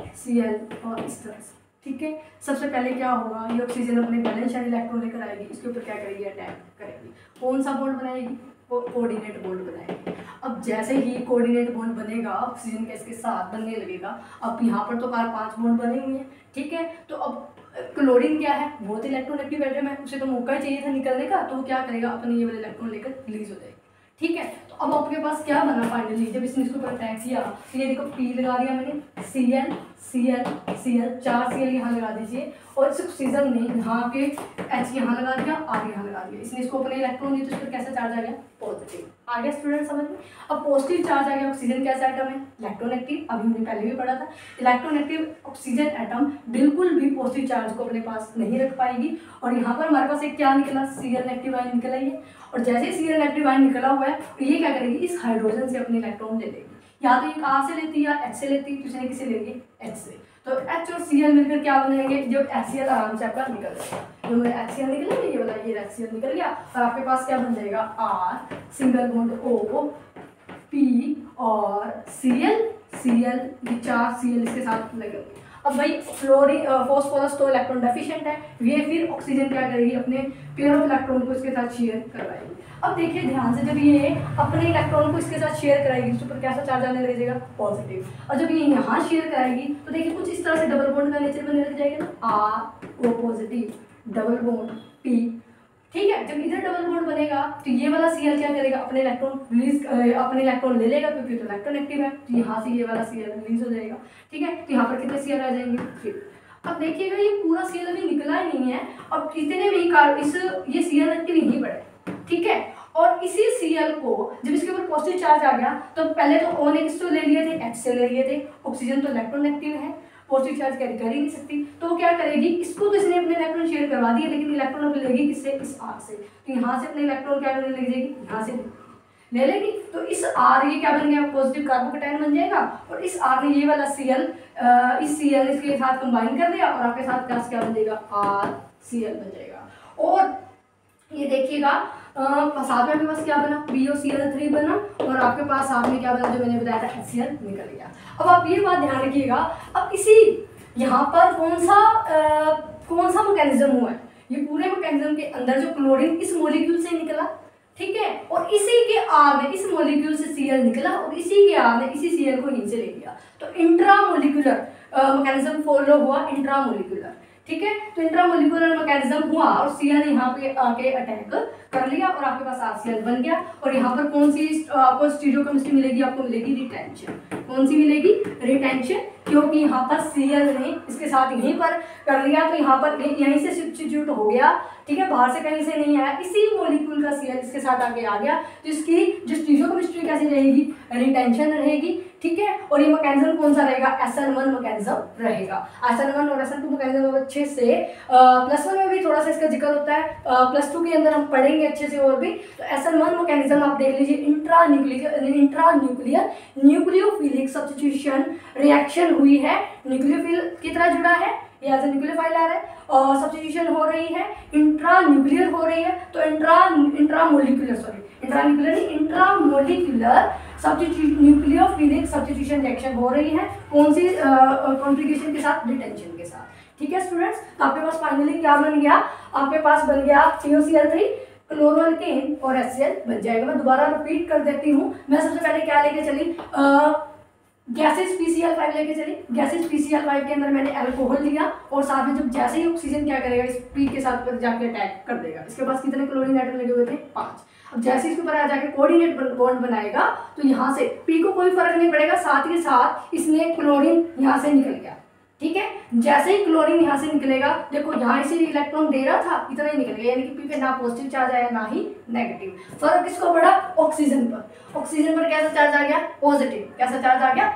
PCl और इस तरह से। ठीक है, सबसे पहले क्या होगा, ये ऑक्सीजन अपने बैलेंस इलेक्ट्रॉन लेकर आएगी, इसके ऊपर क्या करेगी, अटैक करेगी। कौन सा बॉन्ड बनाएगी, कोऑर्डिनेट बॉन्ड बनाएगी। अब जैसे ही कोऑर्डिनेट बॉन्ड बनेगा, ऑक्सीजन गैस के साथ बनने लगेगा। अब यहाँ पर तो 5 बॉन्ड बने हुए हैं। ठीक है, तो अब क्लोरीन क्या है, बहुत इलेक्ट्रोनेगेटिव एटम है, उसे तो मौका चाहिए था निकलने का, तो वो क्या करेगा, अपने ये वाले इलेक्ट्रॉन लेकर रिलीज हो जाएगा। ठीक है, तो अब आपके पास क्या बना फाइनली, जब इसने इसके ऊपर अटैक किया, तो ये देखो P लगा दिया मैंने, Cl 4 Cl यहाँ लगा दीजिए, और इस ऑक्सीजन ने यहाँ पे H यहाँ लगा दिया, R यहाँ लगा दिया, इसने इसको अपने इलेक्ट्रॉन दिए, तो इस पर कैसा चार्ज आ गया, पॉजिटिव आ गया। स्टूडेंट समझ में, अब पॉजिटिव चार्ज आ गया, ऑक्सीजन कैसा एटम है, इलेक्ट्रोनेगेटिव, अभी हमने पहले भी पढ़ा था, इलेक्ट्रोनेगेटिव ऑक्सीजन एटम बिल्कुल भी पॉजिटिव चार्ज को अपने पास नहीं रख पाएगी, और यहाँ पर हमारे पास एक क्या निकला, Cl नेगेटिव आयन निकला ही है, और जैसे ही Cl नेगेटिव आयन निकला हुआ है, तो ये क्या करेगी, इस हाइड्रोजन से अपने इलेक्ट्रॉन ले लेगी, या तो ये R से लेती है या H से लेती है, किसी ने किसे लेगी, H से। तो H और Cl मिलकर क्या बनेंगे, जो HCl आराम से आपका निकल जाएगा, जो मेरा HCl निकला, ये वाला ये HCl निकल गया, और आपके पास क्या बन जाएगा, R single bond O P और Cl ये 4 Cl इसके साथ लगेंगे। अब भाई फॉस्फोरस तो इलेक्ट्रॉन डेफिशिएंट है, ये फिर ऑक्सीजन क्या करेगी, अपने पेयर ऑफ इलेक्ट्रॉन को इसके साथ शेयर करवाएगी। अब देखिए ध्यान से, जब ये अपने इलेक्ट्रॉन को इसके साथ शेयर कराएगी, इसके ऊपर कैसा चार्ज आने लग जाएगा, पॉजिटिव, और जब ये यहाँ शेयर कराएगी तो देखिए कुछ इस तरह से डबल बॉन्ड का नेचर बनने लग जाएगा ना, R O positive, double bond P। ठीक है, जब इधर डबल बॉन्ड बनेगा तो ये वाला Cl क्या करेगा, अपने इलेक्ट्रॉन ले लेगा, क्योंकि तो इलेक्ट्रोनेगेटिव है, तो यहाँ से ये वाला Cl रिलीज हो जाएगा। ठीक है, तो यहाँ पर कितने Cl आ जाएंगे, फिर अब देखिएगा ये पूरा Cl अभी निकला ही नहीं है, अब इतने में ये Cl नेगेटिव यहीं पड़े। ठीक है, और इसी Cl को जब इसके ऊपर पॉजिटिव चार्ज आ गया, तो पहले तो O नेगेटिव ले लिए थे, H से ले लिए थे, ऑक्सीजन तो इलेक्ट्रोनेगेटिव है, पॉजिटिव चार्ज कैरी कर ही नहीं सकती, तो वो क्या करेगी, इसको तो इसने अपने इलेक्ट्रॉन शेयर करवा दिए, लेकिन इलेक्ट्रॉन अब लेगी किससे, इस R से, तो यहाँ से अपने इलेक्ट्रॉन क्या करने लग जाएगी, यहाँ से ले लेगी। तो इस R ये क्या बन गया, पॉजिटिव कार्बोकैटायन बन जाएगा, और इस R ने ये वाला Cl इस Cl इसके साथ कंबाइन कर दिया और आपके साथ गैस क्या बन जाएगा, RCl बन जाएगा। और ये देखिएगा साथ में आपके पास क्या बना, BOCl3 बना, और आपके पास साथ में क्या बना, जो मैंने बताया था HCl निकल गया। अब आप ये बात ध्यान रखिएगा, अब इसी यहाँ पर कौन सा मैकेनिज्म हुआ है, ये पूरे मैकेनिज्म के अंदर जो क्लोरीन इस मॉलिक्यूल से निकला, ठीक है, और इसी के R ने इस मॉलिक्यूल से Cl निकला, और इसी के R ने इसी Cl को नीचे ले लिया। तो इंट्रामोलिकुलर मैकेनिज्म फॉलो हुआ, इंट्रामोलिकुलर, ठीक है। तो इंट्रामोलिकुलर मैकेनिज्म हुआ और Cl यहाँ पे आके अटैक कर लिया और आपके पास RCl बन गया। और यहाँ पर कौन सी आपको स्टीरियोकेमिस्ट्री मिलेगी, आपको मिलेगी रिटेंशन। कौन सी मिलेगी, रिटेंशन, क्योंकि यहाँ पर Cl ने इसके साथ यहीं पर कर लिया, तो यहाँ पर यहीं से सब्स्टिट्यूट हो गया, ठीक है, बाहर से कहीं से नहीं आया, इसी मॉलिक्यूल का Cl इसके साथ आगे आ गया, तो इसकी जो स्टीरियोकेमिस्ट्री कैसी रहेगी, रिटेंशन रहेगी, ठीक है। और ये मैकेनिज्म कौन सा रहेगा, SN1 मैकेनिज्म रहेगा। SN1 और SN2 मैकेनिज्म अच्छे से +1 में भी थोड़ा सा इसका जिक्र होता है, +2 के अंदर हम पढ़ेंगे अच्छे से और भी। तो SN1 मैकेनिज्म आप देख लीजिए, इंट्रान्यूक्लियर न्यूक्लियोफिलिक सब्स्टिट्यूशन रिएक्शन हुई है, न्यूक्लियोफिल की तरह जुड़ा है, ये एज ए न्यूक्लियोफाइल आ रहा है, और सब्स्टिट्यूशन हो रही है, इंट्रान्यूक्लियर हो रही है। तो इंट्रामोलिकुलर न्यूक्लियोफिलिक सब्स्टिट्यूशन रिएक्शन हो रही है, कौन सी कॉन्फ्लिगेशन के साथ, रिटेंशन के साथ, ठीक है स्टूडेंट्स। तो आपके पास फाइनली क्या बन गया, आपके पास बन गया COCl3, क्लोरोअल्केन और HCl बन जाएगा। मैं दोबारा रिपीट कर देती हूँ। मैं सबसे पहले क्या लेके चली, गैसेज PCl5 लेके चली। गैसेज PCl5 के अंदर मैंने अल्कोहल लिया, और साथ में जब जैसे ही ऑक्सीजन क्या करेगा, इस P के साथ जाके अटैक कर देगा। इसके पास कितने क्लोरीन एटम लगे हुए थे, 5। अब जैसे इसके ऊपर जाके कोऑर्डिनेट बॉन्ड बनाएगा, तो यहाँ से P को कोई फर्क नहीं पड़ेगा, साथ ही साथ इसमें क्लोरीन यहाँ से निकल गया, ठीक है। जैसे ही क्लोरीन यहाँ से निकलेगा, देखो यहाँ से इलेक्ट्रॉन दे रहा था, इतना ही निकल गया, यानी कि P पे ना पॉजिटिव चार्ज आया ना ही नेगेटिव। फर्क किसको पड़ा, ऑक्सीजन पर। ऑक्सीजन पर कैसा चार्ज आ गया, पॉजिटिव। कैसा चार्ज आ गया,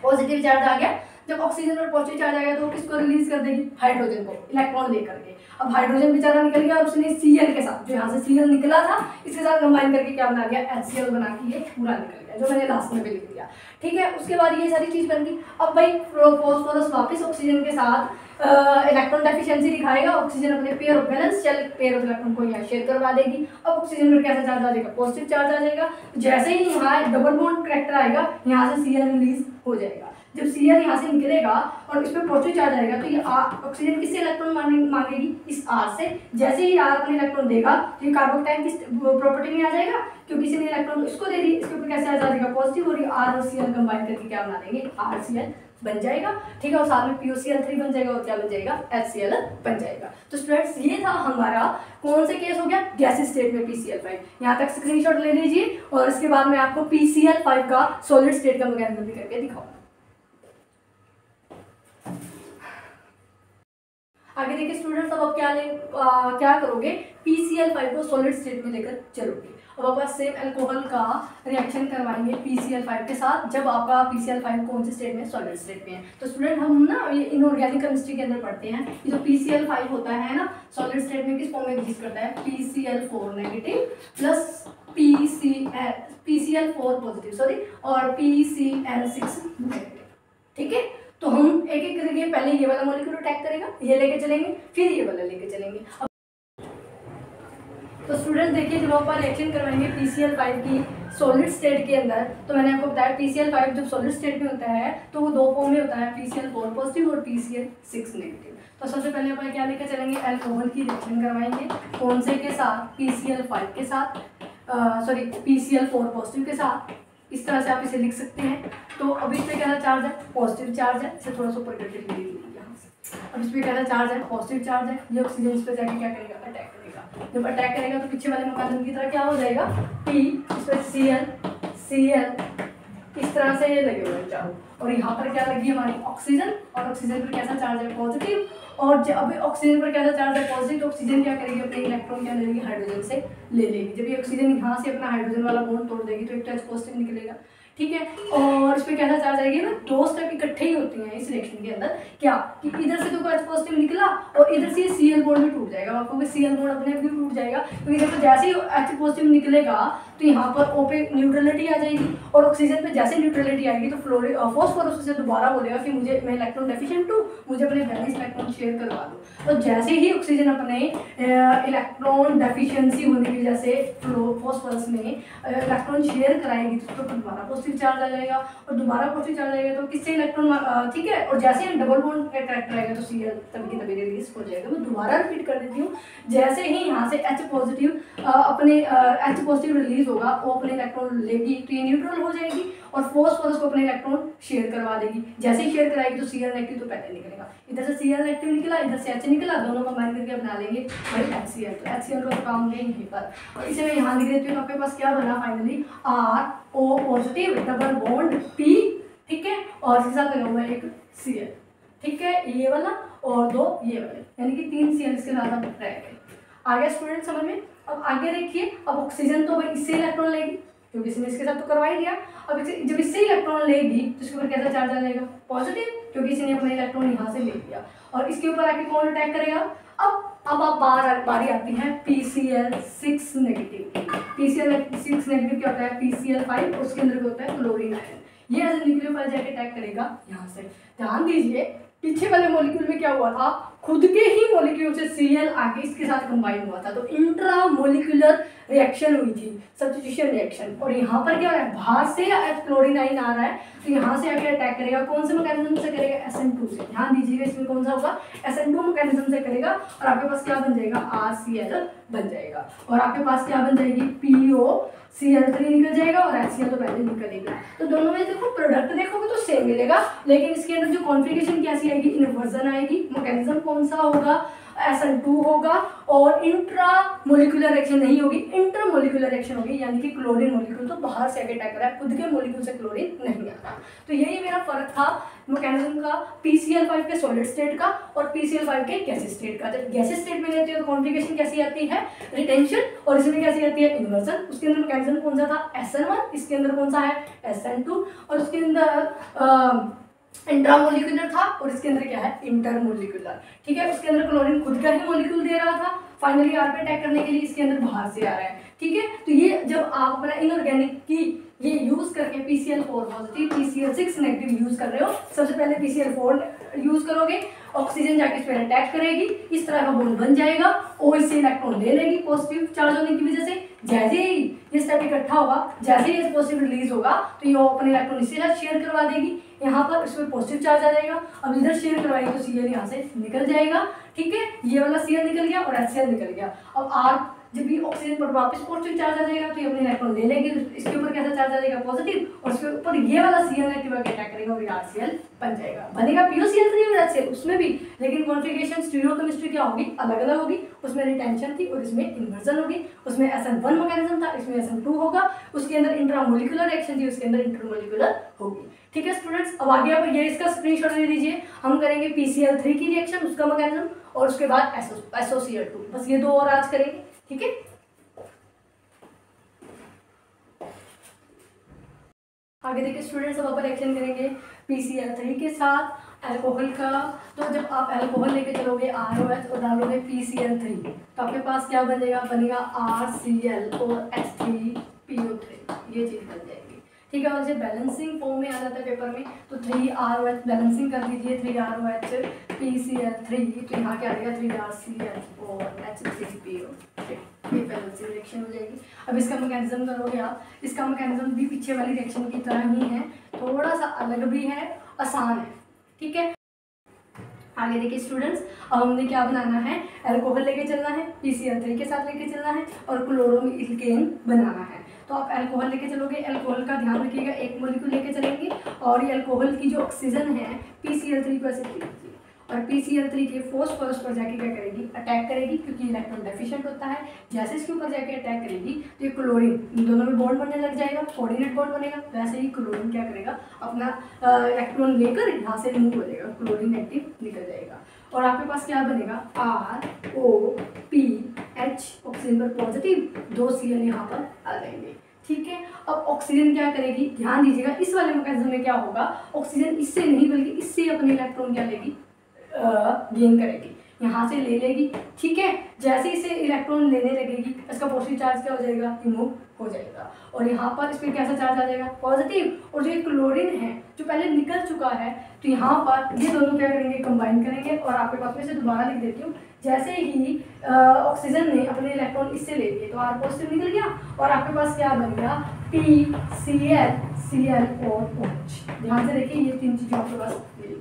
पॉजिटिव चार्ज आ गया। जब ऑक्सीजन पर पॉजिटिव चार्ज आ गया तो किसको रिलीज कर देगी, हाइड्रोजन को, इलेक्ट्रॉन लेकर के। अब हाइड्रोजन बेचारा निकल गया, और उसने Cl के साथ, जो यहाँ से Cl निकला था, इसके साथ कंबाइन करके क्या बना दिया, HCl बना के ये पूरा निकल गया, जो मैंने लास्ट में भी लिख दिया, ठीक है। उसके बाद ये सारी चीज बन गई। अब भाई फॉस्फोरस वापस ऑक्सीजन के साथ इलेक्ट्रॉन डेफिशिएंसी दिखाएगा, ऑक्सीजन अपने pair of balance pair of electron को यहाँ शेयर करवा देगी। अब ऑक्सीजन पर कैसा चार्ज आ जाएगा, पॉजिटिव चार्ज आ जाएगा। जैसे ही यहाँ डबल बॉन्ड करैक्टर आएगा, यहाँ से Cl रिलीज हो जाएगा। जब Cl यहाँ से निकलेगा और इस पर पॉजिटिव चार्ज आएगा, तो ये ऑक्सीजन किससे इलेक्ट्रॉन मांगेगी, इस R से। जैसे ही R अपने इलेक्ट्रॉन देगा, तो ये कार्बोकैटायन किस प्रॉपर्टी में आ जाएगा, क्योंकि किसी ने इलेक्ट्रॉन इसको दे दी, इसके ऊपर कैसे आ जाएगा, पॉजिटिव, और ये R और Cl कंबाइन करके क्या बना देंगे, RCl बन जाएगा, ठीक है। और साथ में POCl3 बन जाएगा, और क्या बन जाएगा, HCl बन जाएगा। तो स्टूडेंट्स ये था हमारा कौन से केस हो गया, गैसेज स्टेट में PCl5। यहाँ तक स्क्रीनशॉट ले लीजिए, और इसके बाद में आपको PCl5 का सॉलिड स्टेट का मैकेनिज्म भी करके दिखाऊंगा। आगे देखिए स्टूडेंट्स, अब आप क्या करोगे, PCl5 को सॉलिड स्टेट में लेकर चलोगे। अब आप सेम अल्कोहल का रिएक्शन करवाएंगे PCl5 के साथ, जब आपका PCl5 कौन से स्टेट में, सॉलिड स्टेट में है। तो स्टूडेंट हम ना ये इनऑर्गेनिक केमिस्ट्री के अंदर पढ़ते हैं, ये जो PCl5 होता है ना, सॉलिड स्टेट में किस फॉर्म में एग्जिस्ट करता है, PCl4 negative plus PCl4 positive, sorry, और PCl6 नेगेटिव, ठीक है। तो हम एक एक करके पहले ये वाला मॉलिक्यूल अटैक करेगा, ये लेके चलेंगे, फिर ये वाला लेके चलेंगे। तो स्टूडेंट्स देखिए, जब आप रिएक्शन करवाएंगे PCl5 की सॉलिड स्टेट के अंदर, तो मैंने आपको बताया PCl5 जब सॉलिड स्टेट में होता है तो वो 2 फॉर्म में होता है, PCl4 पॉजिटिव और PCl6 नेगेटिव। तो सबसे पहले अपन क्या लेकर चलेंगे, अल्कोहल की रिएक्शन करवाएंगे, कौन से के साथ, PCl5 के साथ, सॉरी PCl4 पॉजिटिव के साथ। इस तरह से आप इसे लिख सकते हैं। तो अभी इस पर कैसा चार्ज है, पॉजिटिव चार्ज है, इसे थोड़ा सा ऊपर करके लिख लीजिए यहाँ से। अब इस पर कैसा चार्ज है, पॉजिटिव चार्ज है, ये ऑक्सीजन इस पर जाके क्या करेगा, अटैक करेगा। जब अटैक करेगा तो पीछे वाले मैकेनिज्म की तरह क्या हो जाएगा, P, इस पर Cl इस तरह से ये लगे हुए हैं चारों, और यहाँ पर क्या लगी हमारी ऑक्सीजन, और ऑक्सीजन पर कैसा चार्ज है, पॉजिटिव। और जब अभी ऑक्सीजन पर कैसा चार्ज है, पॉजिटिव, तो ऑक्सीजन क्या करेगी, अपने इलेक्ट्रॉन क्या ले लेगी, हाइड्रोजन से ले लेगी। जब ये ऑक्सीजन यहाँ से अपना हाइड्रोजन वाला बॉन्ड तोड़ देगी तो एक टच पॉजिटिव निकलेगा, ठीक है। और इस पर कैसा चार्ज आएगी ना, दो स्टेप इकट्ठे ही होती हैं इस रिएक्शन के अंदर। क्या कि इधर से तो H पॉजिटिव निकला और इधर से Cl बॉन्ड भी टूट जाएगा, आपको Cl बॉन्ड अपने आप भी टूट जाएगा। तो इधर पर जैसे ही H पॉजिटिव निकलेगा तो यहाँ पर O पे न्यूट्रलिटी आ जाएगी, और ऑक्सीजन पे जैसे न्यूट्रलिटी आएगी तो फॉस्फोरस से दोबारा बोलेगा कि मुझे, मैं इलेक्ट्रॉन डेफिशिएंट हूँ, मुझे अपने बैलेंस इलेक्ट्रॉन शेयर करवा दो। तो जैसे ही ऑक्सीजन अपने इलेक्ट्रॉन डेफिशिएंसी होने की वजह से फॉस्फोरस में इलेक्ट्रॉन शेयर कराएगी तो उसको दोबारा पॉजिटिव चार्ज आ जाएगा, और दोबारा पॉजिटिव चार्ज आएगा तो किससे इलेक्ट्रॉन, ठीक है। और जैसे ही डबल बॉन्ड का कैरेक्टर आएगा तो Cl तभी की तभी रिलीज हो जाएगा। मैं दोबारा रिपीट कर देती हूँ, जैसे ही यहाँ से H पॉजिटिव अपने H पॉजिटिव रिलीज होगा, वो अपने इलेक्ट्रॉन लेगी तो ये न्यूट्रल हो जाएगी और फॉस्फोरस को अपने इलेक्ट्रॉन शेयर करवा देगी। जैसे ही शेयर कराएगी तो Cl नेगेटिव तो पहले निकलेगा, इधर से Cl नेगेटिव निकला, इधर से H निकला, दोनों कंबाइन करके बना लेंगे भाई HCl। तो HCl का काम नहीं यहीं पर, और इसे मैं यहाँ लिख देती हूँ। आपके पास क्या बना finally, RO positive double bond P, ठीक है, और इसके साथ लगा हुआ है एक Cl, ठीक है, ये वाला और दो ये वाले, यानी कि 3 Cl इसके साथ अब रह गए। आ गया स्टूडेंट समझ में। अब आगे देखिए, अब ऑक्सीजन तो भाई इससे इलेक्ट्रॉन लेगी क्योंकि इसने इसके साथ तो करवा ही दिया। अब जब इससे इलेक्ट्रॉन लेगी तो इसके ऊपर कैसा चार्ज आ जाएगा, पॉजिटिव, क्योंकि इसने अपना इलेक्ट्रॉन यहाँ से ले लिया। और इसके ऊपर आके कौन अटैक करेगा, अब आप बारी आती है PCl6 नेगेटिव। PCl6 नेगेटिव क्या होता है, PCl5, उसके अंदर क्या होता है क्लोरीन आयन। ये ऐसे न्यूक्लियोफाइल जाके अटैक करेगा यहाँ से। ध्यान दीजिए पीछे वाले मॉलिक्यूल में क्या हुआ था, खुद के ही मॉलिक्यूल से Cl आगे इसके साथ कंबाइन हुआ था, तो इंट्रा मोलिकुलर रिएक्शन हुई थी, सब्स्टिट्यूशन रिएक्शन। और यहाँ पर क्या हो रहा है, बाहर से क्लोरीन आयन आ रहा है तो यहाँ से आके अटैक करेगा। कौन से मैकेनिज्म से करेगा, SN2 से। ध्यान दीजिएगा इसमें कौन सा होगा, SN2 मैकेनिज्म से करेगा, और आपके पास क्या बन जाएगा, RCl बन जाएगा, और आपके पास क्या बन जाएगी, POCl3 निकल जाएगा, और HCl तो पहले निकलेगा। तो दोनों में देखो प्रोडक्ट देखोगे तो सेम मिलेगा, लेकिन इसके अंदर जो कॉन्फ़िगरेशन कैसी आएगी, इन्वर्जन आएगी। मैकेनिज्म कौन सा होगा, SN2 होगा, और इंट्रा मोलिकुलर रिएक्शन नहीं होगी, इंटर मोलिकुलर रिएक्शन होगी, यानी कि क्लोरीन मोलिक्यूल तो बाहर से आके अटैक कर रहा है, खुद के मोलिक्यूल से क्लोरीन नहीं आ रहा। तो यही मेरा फर्क था मैकेनिज्म का, PCl5 के सॉलिड स्टेट का और PCl5 के गैसेस स्टेट का। जब गैसेस स्टेट में लेते हो तो कॉन्फ़िगरेशन कैसी आती है, रिटेंशन, और इसमें कैसी आती है, इन्वर्जन। उसके अंदर मैकेनिज्म कौन सा था, SN1, इसके अंदर कौन सा है, SN2, और उसके अंदर इंट्रामोलिकुलर था, और इसके अंदर क्या है, इंटरमोलिकुलर, ठीक है। उसके अंदर क्लोरीन खुद का ही मॉलिक्यूल दे रहा था, फाइनली आर पे अटैक करने के लिए इसके अंदर बाहर से आ रहा है, ठीक है। तो ये जब आप अपना इनऑर्गेनिक की ये यूज करके PCl4 positive PCl6 negative use कर रहे हो, सबसे पहले PCl4 यूज करोगे, ऑक्सीजन जाके इस पर अटैक करेगी, इस तरह का बॉन्ड बन जाएगा, ओ इससे इलेक्ट्रॉन ले लेगी पॉजिटिव चार्ज होने की वजह से। जैसे ही ये स्टेप इकट्ठा होगा, जैसे ही पॉजिटिव रिलीज होगा तो ये अपने इलेक्ट्रॉन इससे साथ शेयर करवा देगी, यहाँ पर इसमें पॉजिटिव चार्ज आ जाएगा। अब इधर शेयर करवाएगी तो Cl यहाँ से निकल जाएगा, ठीक है, ये वाला Cl निकल गया और HCl निकल गया। अब R जब भी ऑक्सीजन पर वापस पॉजिटिव चार्ज आ जाएगा तो ये अपने इलेक्ट्रॉन ले लेगी, इसके ऊपर कैसा चार्ज आ जाएगा, पॉजिटिव, और इसके ऊपर ये वाला Cl नेगेटिव आके अटैक करेगा और ये RCl बन जाएगा। बनेगा POCl3 और HCl उसमें भी, लेकिन कॉन्फ़िगरेशन स्टीरियोकेमिस्ट्री क्या होगी, अलग अलग होगी। उसमें रिटेंशन थी और इसमें इन्वर्जन होगी। उसमें SN1 मैकेनिज्म था, इसमें SN2 होगा। उसके अंदर इंट्रामोलिकुलर रिएक्शन थी, उसके अंदर इंटरमोलिकुलर होगी, ठीक है स्टूडेंट्स। अब आगे आप ये इसका स्क्रीनशॉट ले लीजिए। हम करेंगे PCl3 की रिएक्शन, उसका मैकेनिज्म, और उसके बाद SOCl2, बस ये दो और आज करेंगे, ठीक है। आगे देखिए स्टूडेंट्स, अब अपन रिएक्शन करेंगे PCl3 के साथ अल्कोहल का। तो जब आप अल्कोहल लेके चलोगे ROH और डालोगे PCl3 तो आपके पास क्या बनेगा, RCl और H3PO3, ये चीज़ बन जाएगी, ठीक है। और जब बैलेंसिंग फॉर्म में आ जाता है पेपर में तो 3ROH बैलेंसिंग कर दीजिए, 3ROH PCl3, तो यहाँ क्या आ जाएगा 3RCl और H3PO, ये बैलेंसिंग रिएक्शन हो जाएगी। अब इसका मैकेनिज्म करोगे आप, इसका मैकेनिज्म भी पीछे वाली रिएक्शन की तरह ही है, थोड़ा सा अलग भी है, आसान है, ठीक है। आगे देखिए स्टूडेंट्स, अब हमने क्या बनाना है, अल्कोहल लेके चलना है, PCl3 के साथ लेके चलना है, और क्लोरोइथेन बनाना है। तो आप अल्कोहल लेके चलोगे, अल्कोहल का ध्यान रखिएगा, एक मॉलिक्यूल लेके चलेंगे, और ये अल्कोहल की जो ऑक्सीजन है PCl3 को ऐसे लीजिए, और PCl3 के फॉस्फोरस पर जाके क्या करेगी, अटैक करेगी, क्योंकि इलेक्ट्रॉन डेफिशिएंट होता है। जैसे इसके ऊपर जाके अटैक करेगी तो ये क्लोरीन, इन दोनों में बॉन्ड बनने लग जाएगा, कोऑर्डिनेट बॉन्ड बनेगा। वैसे ही क्लोरीन क्या करेगा, अपना इलेक्ट्रॉन लेकर यहाँ से रिमूव हो जाएगा, क्लोरीन नेगेटिव निकल जाएगा, और आपके पास क्या बनेगा, ROPH, ऑक्सीजन पर पॉजिटिव, 2 Cl यहाँ पर आ जाएंगे, ठीक है। अब ऑक्सीजन क्या करेगी, ध्यान दीजिएगा, इस वाले मैकेनिज्म में क्या होगा, ऑक्सीजन इससे नहीं बल्कि इससे अपने इलेक्ट्रॉन क्या लेगी, गेन करेगी, यहाँ से ले लेगी। ठीक है, जैसे इसे इलेक्ट्रॉन लेने लगेगी इसका पॉजिटिव चार्ज क्या हो जाएगा, रिमूव हो जाएगा, और यहाँ पर इस पर कैसा चार्ज आ जाएगा, पॉजिटिव। और जो क्लोरीन है जो पहले निकल चुका है, तो यहाँ पर ये दोनों क्या करेंगे, कंबाइन करेंगे। और आपके पास में से दोबारा लिख देती हूँ, जैसे ही ऑक्सीजन ने अपने इलेक्ट्रॉन इससे ले लिए तो R पॉजिटिव निकल गया, और आपके पास क्या बन गया, PCl, Cl और OH। ध्यान से देखिए, ये तीन चीज़ें आपके पास मिलेगी।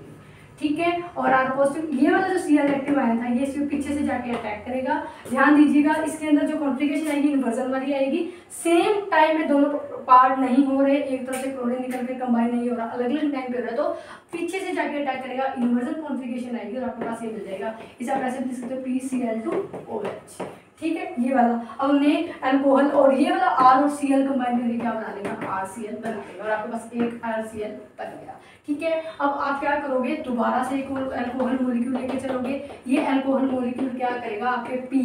ठीक है, और R पॉजिटिव, ये वाला जो Cl एक्टिव आया था ये सिर्फ पीछे से जाके अटैक करेगा। ध्यान दीजिएगा, इसके अंदर जो कॉन्फ़िगरेशन आएगी इन्वर्जन वाली आएगी। सेम टाइम में दोनों पार्ट नहीं हो रहे, एक तरफ से क्लोरीन निकल के कंबाइन नहीं हो रहा, अलग अलग टाइम पे हो रहा है, तो पीछे से जाके अटैक करेगा, इन्वर्जन कॉन्फ़िगरेशन आएगी और आपके पास ये मिल जाएगा। इसे आप ऐसे लिख सकते हो PCl2OH। ठीक है, ये वाला। अब हमने अल्कोहल और ये वाला R और Cl कंबाइन करके क्या बना लेगा, RCl बना लेगा, और आपके पास एक RCl बन गया। ठीक है, अब आप क्या करोगे, दोबारा से एक और अल्कोहल मॉलिक्यूल लेके चलोगे। ये अल्कोहल मॉलिक्यूल क्या करेगा, आपके P,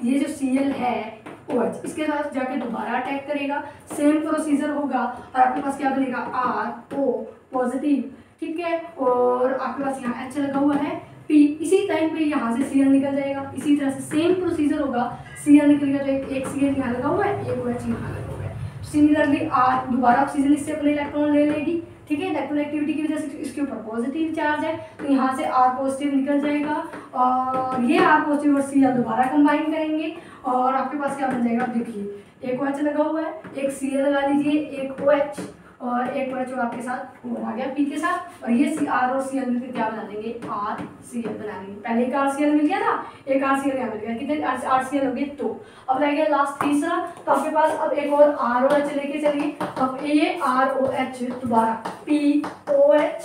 ये जो Cl है OH, इसके साथ जाके दोबारा अटैक करेगा, सेम प्रोसीजर होगा, और आपके पास क्या बनेगा, RO पॉजिटिव। ठीक है, और आपके पास यहाँ H लगा हुआ है, P, इसी टाइम पे यहाँ से Cl निकल जाएगा। इसी तरह से सेम प्रोसीजर होगा, Cl निकल गया तो एक Cl यहाँ लगा हुआ है, एक OH यहाँ लगा हुआ है। सिमिलरली R, दोबारा ऑक्सीजन इससे अपने इलेक्ट्रॉन ले लेगी। ठीक है, इलेक्ट्रॉन एक्टिविटी की वजह से इसके ऊपर पॉजिटिव चार्ज है, तो यहाँ से R पॉजिटिव निकल जाएगा, और ये R पॉजिटिव और Cl दोबारा कंबाइन करेंगे, और आपके पास क्या बन जाएगा, देखिए एक OH लगा हुआ है, एक Cl लगा लीजिए, एक OH और एक OH आपके साथ और आ गया P के साथ, और ये R और Cl मिलकर क्या बना लेंगे, RCl बना लेंगे। पहले एक RCl मिल गया था, एक RCl यहाँ मिल गया, कितने RCl हो गए, तो अब रह गया लास्ट तीसरा। तो आपके पास अब एक और ROH लेके चलिए। अब ये ROH दोबारा POH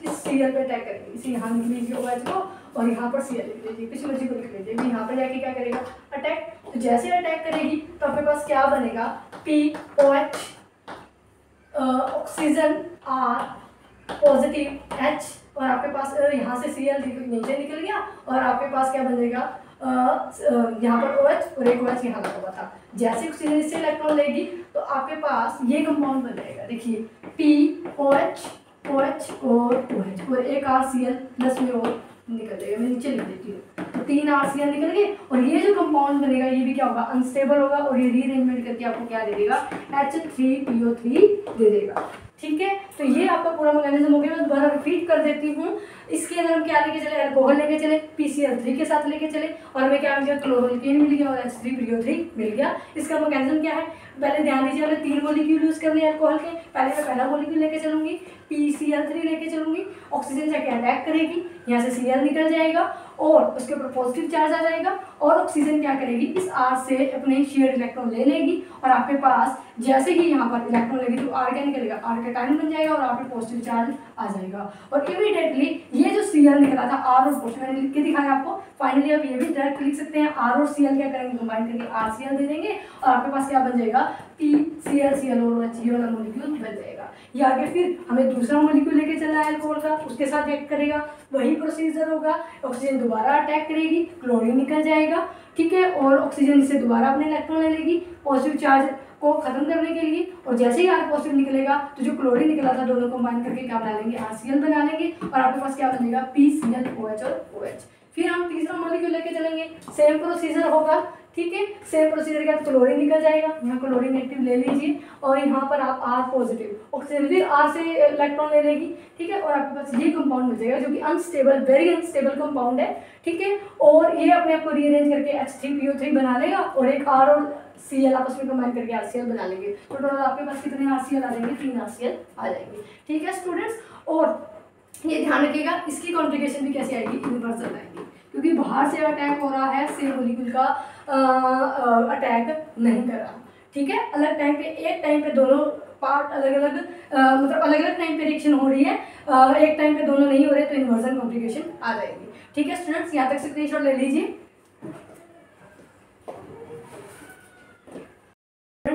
इस Cl पे अटैक करेंगे, इसे यहाँ लिख लीजिए OH को, और यहाँ पर Cl लिख लीजिए, किसी मर्जी को लिख लीजिए, यहाँ पर जाके क्या करेगा, अटैक। तो जैसे अटैक करेगी तो आपके पास क्या बनेगा, POH, oxygen R positive H, और आपके पास यहाँ से Cl नीचे निकल गया, और आपके पास क्या बनेगा, यहाँ पर OH और एक OH यहाँ लगा हुआ था। जैसे ऑक्सीजन इससे इलेक्ट्रॉन लेगी तो आपके पास ये कंपाउंड बन जाएगा, देखिए POH, OH और OH, और एक RCl प्लस में और निकल जाएगा, मैं नीचे लिख देती हूँ। तो 3 RCl निकल गए, और ये जो कंपाउंड बनेगा ये भी क्या होगा, अनस्टेबल होगा, और ये रीअरेंजमेंट करके आपको क्या दे देगा, H3PO3 दे देगा। ठीक है, तो ये आपका पूरा मैकेनिज्म हो गया। मैं दोबारा रिपीट कर देती हूँ। इसके अंदर हम क्या लेके चले, अल्कोहल लेके चले, PCl3 के साथ लेके चले, और हमें क्या मिल गया, क्लोरोल्केन मिल गया और H3PO3 मिल गया। इसका मैकेनिज्म क्या है, पहले ध्यान दीजिए, हमें 3 मॉलिक्यूल यूज करने हैं अल्कोहल के। पहले मैं पहला मॉलिक्यूल लेके चलूंगी, PCl3 लेके चलूंगी, ऑक्सीजन जाके अटैक करेगी, यहाँ से Cl निकल जाएगा और उसके ऊपर पॉजिटिव चार्ज आ जाएगा, और ऑक्सीजन क्या करेगी, इस R से अपने शेयर इलेक्ट्रॉन ले लेगी, और आपके पास जैसे ही यहाँ पर इलेक्ट्रॉन लेगी तो R क्या निकलेगा, R का टाइम बन जाएगा, और आप पे पॉजिटिव चार्ज आ जाएगा, और इमीडिएटली ये जो Cl निकला था, R और पॉजिटिव मैंने लिख के दिखाया आपको। फाइनली आप ये भी डायरेक्ट लिख सकते हैं, R और Cl क्या करेंगे, कंबाइन करके RCl दे देंगे, और आपके पास क्या बन जाएगा, PCl और OH वाला मॉलिक्यूल बन जाएगा। ये आगे फिर हमें दूसरा मॉलिक्यूल लेके चलना है अल्कोहल का, उसके साथ एक्ट करेगा, वही प्रोसीजर होगा, ऑक्सीजन दोबारा अटैक करेगी, क्लोरीन निकल जाएगा। ठीक है, और ऑक्सीजन इससे दोबारा अपने इलेक्ट्रॉन ले लेगी पॉजिटिव चार्ज को खत्म करने के लिए, और जैसे ही R पॉजिटिव निकलेगा तो जो क्लोरीन निकला था दोनों कंबाइन करके क्या बना लेंगे, RCl बना लेंगे, और आपके पास क्या बनेगा, PCl और OH। फिर हम तीसरा मॉलिक्यूल लेके चलेंगे, सेम प्रोसीजर होगा। ठीक है, सेम प्रोसीजर के बाद क्लोरीन निकल जाएगा, यहाँ क्लोरीन एक्टिव ले लीजिए, और यहाँ पर आप R पॉजिटिव, ऑक्सीजन फिर R से इलेक्ट्रॉन ले लेगी। ठीक है, और आपके पास ये कंपाउंड मिल जाएगा जो कि अनस्टेबल, वेरी अनस्टेबल कंपाउंड है। ठीक है, और ये अपने आप को रीअरेंज करके H3PO3 बना लेगा, और एक R और Cl आपस में कंबाइन करके RCl बना लेंगे। तो टोटल आपके पास कितने RCl आ जाएंगे, 3 RCl आ जाएंगे। ठीक है स्टूडेंट्स, और ये ध्यान रखिएगा इसकी कॉन्फ़िगरेशन भी कैसे आएगी, इन्वर्जन आएगी, क्योंकि बाहर से अटैक हो रहा है, सेम मॉलिक्यूल का अटैक नहीं कर रहा। ठीक है, अलग टाइम पे, एक टाइम पे दोनों पार्ट अलग अलग, मतलब अलग अलग टाइम पे रिएक्शन हो रही है, एक टाइम पे दोनों नहीं हो रहे, तो इन्वर्जन कॉन्फ़िगरेशन आ जाएगी। ठीक है स्टूडेंट्स, यहाँ तक स्क्रीनशॉट ले लीजिए।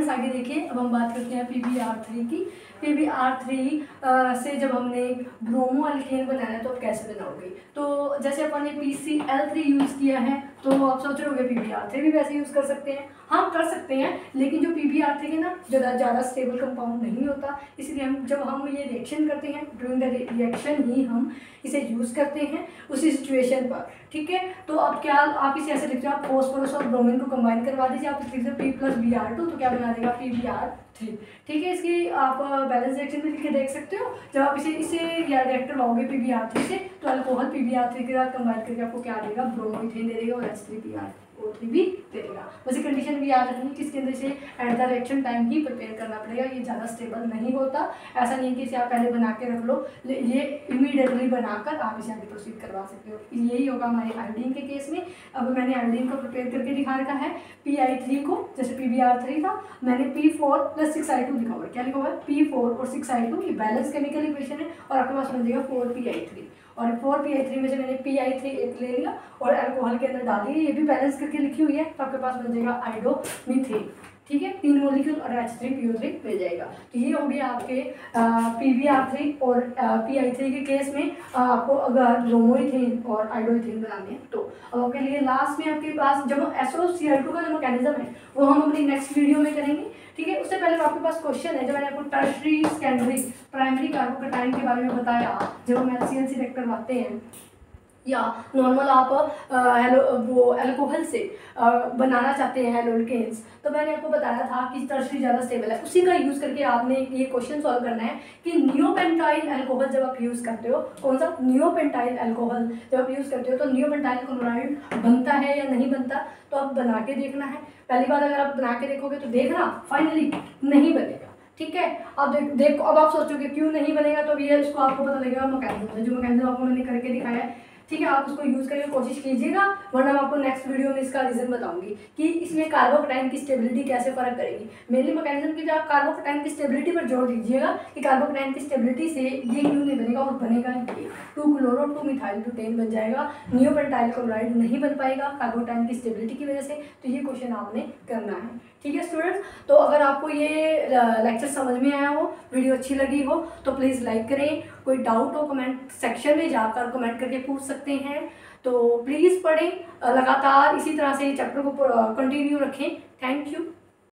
आगे देखिए, अब हम बात करते हैं PbR3 की। PbR3 से जब हमने ब्रोमो अल्केन बनाना है तो आप कैसे बनाओगे, तो जैसे अपन ने PCl3 यूज़ किया है तो आप सोच रहे होंगे PbR3 भी वैसे यूज़ कर सकते हैं। हाँ कर सकते हैं, लेकिन जो PbR3 है ना ज़्यादा स्टेबल कंपाउंड नहीं होता, इसलिए हम ये रिएक्शन करते हैं, ड्यूरिंग द रिएक्शन ही हम इसे यूज़ करते हैं उसी सिचुएशन पर। ठीक है, तो अब क्या आप इसे ऐसे लिखते हो, आप फॉस्फोरस और ब्रोमीन को कंबाइन करवा दीजिए, आप लिखते हो P+Br2, तो क्या बना देगा PbR3। ठीक है, इसकी आप बैलेंस रिएक्शन में लिख के देख सकते हो। जब आप इसे या रिएक्टर लाओगे PbR3 से, तो अल्कोहल PbR3 के साथ कंबाइन करके आपको क्या देगा, ब्रोमोमीथेन दे देगा और H3PrO3 भी दे देगा। बस ये कंडीशन भी याद रखनी कि इसके अंदर इसे at the reaction time he prepare करना पड़ेगा, ये ज़्यादा स्टेबल नहीं होता। ऐसा नहीं कि इसे आप पहले बना के रख लो, ये इमीडिएटली बनाकर आप इसे आगे प्रोसीड करवा सकते हो। यही होगा हमारे आयोडीन के केस में। अब मैंने आयोडीन को प्रिपेयर करके दिखा रखा है, Pi3 को, जैसे PbR3 था, मैंने P4 + 6i2 लिखा हुआ है। क्या लिखा हुआ है, P4 और 6i2, ये बैलेंस केमिकल इक्वेशन है, और आपके पास बन जाएगा 4Pi3, और 4Pi3 में से मैंने Pi3 एक ले लिया और अल्कोहल के अंदर डाल दिया, ये भी बैलेंस करके लिखी हुई है, तो आपके पास बन जाएगा आयोडोमीथेन। ठीक है, 3 मॉलिक्यूल और H3PO3 मिल जाएगा। तो ये हो गया आपके PbR3 और Pi3 के केस में आपको अगर ब्रोमोइथेन और आयोडोइथेन बनाने हैं तो। अब आपके लिए लास्ट में आपके पास जब SOCl2 का जो मैकेनिज्म है वो हम अपनी नेक्स्ट वीडियो में करेंगे। ठीक है, उससे पहले आपके पास क्वेश्चन है, जब मैंने आपको टर्शरी, सेकेंडरी, प्राइमरी कार्बोकैटायन के बारे में बताया, जब हम HCl सिलेक्ट करवाते हैं या नॉर्मल आप वो अल्कोहल से बनाना चाहते हैं हेलोल्केन्स, तो मैंने आपको बताया था कि टर्शरी ज़्यादा स्टेबल है, उसी का यूज़ करके आपने ये क्वेश्चन सॉल्व करना है कि नियोपेंटाइल अल्कोहल जब आप यूज़ करते हो, कौन सा, नियोपेंटाइल अल्कोहल जब आप यूज़ करते हो तो नियोपेंटाइल क्लोराइड बनता है या नहीं बनता, तो आप बना के देखना है। पहली बार अगर आप बना के देखोगे तो देखना फाइनली नहीं बनेगा। ठीक है, अब देखो, अब आप सोचोगे क्यों नहीं बनेगा, तो ये इसको आपको पता लगेगा मैकेनिज्म, जो मैकेनिज्म आपको मैंने करके दिखाया है। ठीक है, आप उसको यूज़ करके कोशिश कीजिएगा, वरना मैं आपको नेक्स्ट वीडियो में इसका रीज़न बताऊंगी कि इसमें कार्बोकैटायन की स्टेबिलिटी कैसे फ़र्क करेगी। मेनली मैकेनिज्म की जो आप कार्बोकैटायन की स्टेबिलिटी पर जोर दीजिएगा कि कार्बोकैटायन की स्टेबिलिटी से ये क्यों नहीं बनेगा, और बनेगा ये 2-chloro-2-methyl-butane बन जाएगा, नियोपेंटाइल क्लोराइड नहीं बन पाएगा कार्बोकैटायन की स्टेबिलिटी की वजह से। तो ये क्वेश्चन आपने करना है। ठीक है स्टूडेंट्स, तो अगर आपको ये लेक्चर समझ में आया हो, वीडियो अच्छी लगी हो, तो प्लीज़ लाइक करें। कोई डाउट हो कमेंट सेक्शन में जाकर कमेंट करके पूछ सकते हैं। तो प्लीज़ पढ़ें लगातार, इसी तरह से चैप्टर को कंटिन्यू रखें। Thank you.